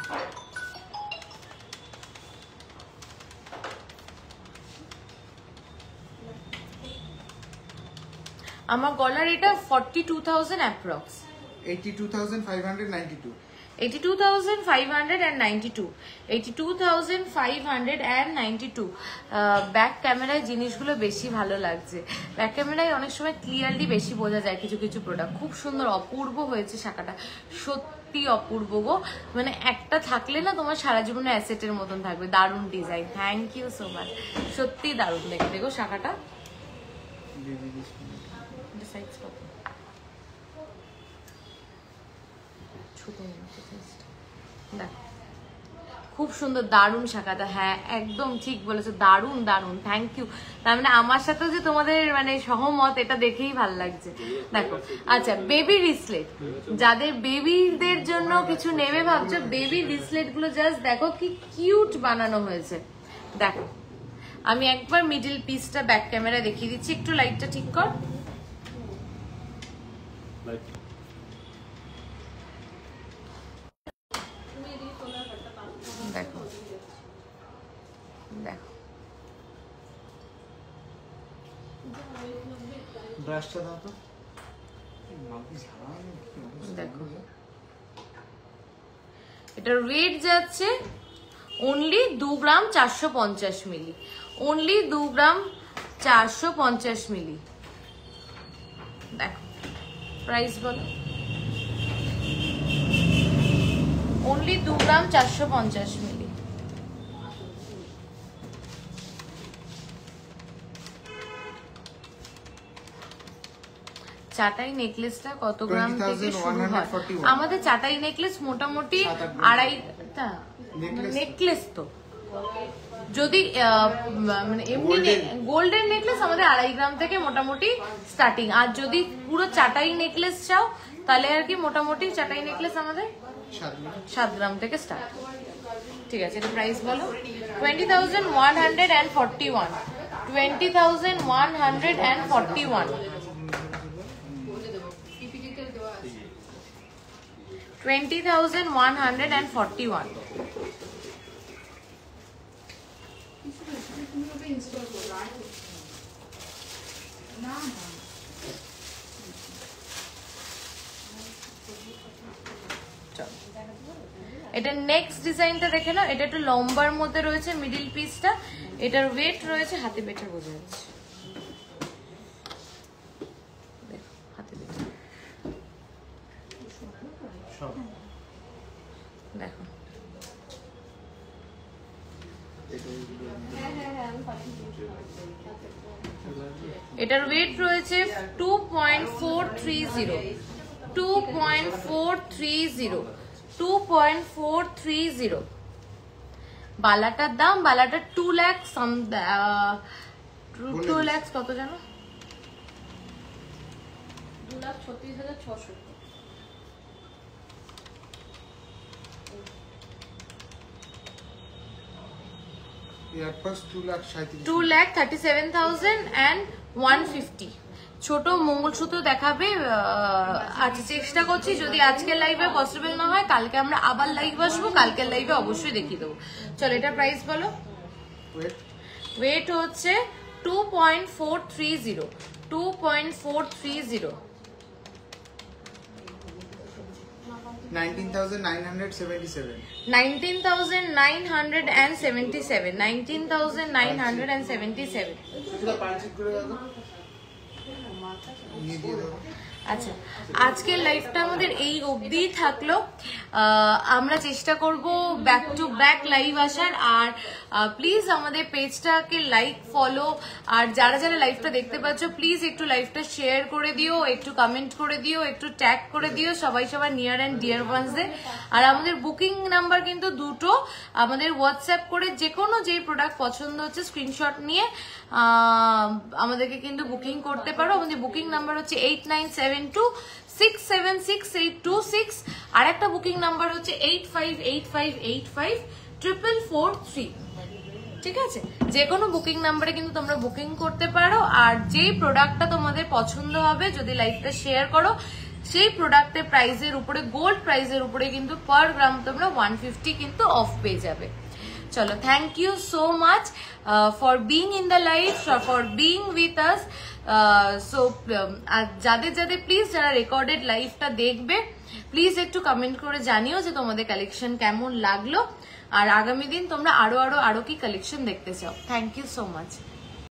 আমার গলার এটা 42,000 অ্যাপ্রক্স, 82,592 82,592 82,592। ব্যাক ক্যামেরায় জিনিসগুলো বেশি ভালো লাগছে, ব্যাক ক্যামেরায় অনেক সময় ক্লিয়ারলি বেশি বোঝা যায় কিছু কিছু প্রোডাক্ট। খুব সুন্দর, অপূর্ব হয়েছে শাখাটা, সত্যি অপূর্ব গো, মানে একটা থাকলে না তোমার সারা জীবনে অ্যাসেটের মতন থাকবে। দারুণ design, thank you so much, সত্যি দারুণ দেখতে গো শাখাটা। দেখো খুব সুন্দর, দারুণ শাখাটা, হ্যাঁ একদম ঠিক বলেছো, দারুণ দারুণ, থ্যাংক ইউ। তার মানে আমার সাথে যে তোমাদের মানে সহমত, এটা দেখেই ভালো লাগছে। দেখো আচ্ছা, বেবি রিসলেট, যাদের বেবিদের জন্য কিছু নেবে ভাবছো, বেবি রিসলেট গুলো জাস্ট দেখো কি কিউট বানানো হয়েছে। দেখো আমি একবার মিডল পিসটা ব্যাক ক্যামেরা দেখিয়ে দিচ্ছি, একটু লাইটটা ঠিক কর। দেখো দেখো ব্রাশটা দাও তো। দেখো এটার ওয়েট যাচ্ছে অনলি 2 গ্রাম 450 মিলি, অনলি 2 গ্রাম 450 মিলি। দেখো প্রাইস বলো। অনলি 2 গ্রাম 450 মিলি। চাটাই নেকলেসটা কত গ্রাম থেকে শুরু হয়? আমাদের চাটাই নেকলেস মোটামুটি 2.5টা নেকলেস, তো যদি মানে এমনি গোল্ডেন নেকলেস আমাদের 2.5 গ্রাম থেকে মোটামুটি স্টার্টিং, আর যদি পুরো চাটাই নেকলেস চাও তাহলে আর কি মোটামুটি চাটাই নেকলেস আমাদের 7 গ্রাম 7 গ্রাম থেকে স্টার্ট। ঠিক আছে, এটা প্রাইস বলো। 20,141, 20,141, 20,141। এটা নেক্সট ডিজাইনটা দেখে নাও, এটা একটু লম্বার মধ্যে রয়েছে মিডিল পিসটা, এটার ওয়েট রয়েছে হাতে বেটে বোঝা যাচ্ছে, দেখো হাতে বেটে সব দেখো। এটার ওয়েট রয়েছে 2.430, 2.430, 2.430। বালাটার দাম, বালাটা 2 লাখ 2 লাখ কত জানো? 2,36,600। ইয়ারপাস 2,37,000 2,37,150। ছোট মঙ্গলসূত্র দেখাবে। আচ্ছা, চেষ্টা করছি যদি আজকের লাইভে পসিবল না হয় কালকে আমরা আবার লাইভ আসবো, কালকের লাইভে অবশ্যই দেখিয়ে দেবো। চলো এটা প্রাইস বলো। ওয়েট ওয়েট হচ্ছে 2.430, 2.430, 19,977 19,977, 19,977। সেটা পাঁচিক করে দাও নিয়ে দিয়ে দাও। আচ্ছা, আজকের লাইভটা আমাদের এই অবধিই থাকলো। আমরা চেষ্টা করব ব্যাক টু ব্যাক লাইভ আসার। আর প্লিজ আমাদের পেজটাকে লাইক ফলো, আর যারা যারা লাইভটা দেখতে পাচ্ছ প্লিজ একটু লাইভটা শেয়ার করে দিও, একটু কমেন্ট করে দিও, একটু ট্যাগ করে দিও সবাই সবার নিয়ার অ্যান্ড ডিয়ার ওয়ান্সদের। আর আমাদের বুকিং নাম্বার কিন্তু দুটো, আমাদের হোয়াটসঅ্যাপ করে যে কোনো যেই প্রোডাক্ট পছন্দ হচ্ছে স্ক্রিনশট নিয়ে আমাদেরকে কিন্তু বুকিং করতে পারো। আমাদের বুকিং নাম্বার হচ্ছে 8972676826, আর একটা বুকিং নাম্বার হচ্ছে 8585854443। ঠিক আছে, যে কোনো বুকিং নাম্বারে কিন্তু তোমরা বুকিং করতে পারো। আর যেই প্রোডাক্টটা তোমাদের পছন্দ হবে যদি লাইভটা শেয়ার করো, সেই প্রোডাক্টের প্রাইসের উপরে, গোল্ড প্রাইসের উপরে কিন্তু পার গ্রাম তোমরা 150 কিন্তু অফ পেয়ে যাবে। চলো, thank you so much for being in the live, for being with us. So যাদের যাদের প্লিজ যারা রেকর্ডেড লাইভটা দেখবে প্লিজ একটু কমেন্ট করে জানিও যে তোমাদের কালেকশন কেমন লাগলো, আর আগামী দিন তোমরা আরো কি কালেকশন দেখতে চাও। Thank you so much.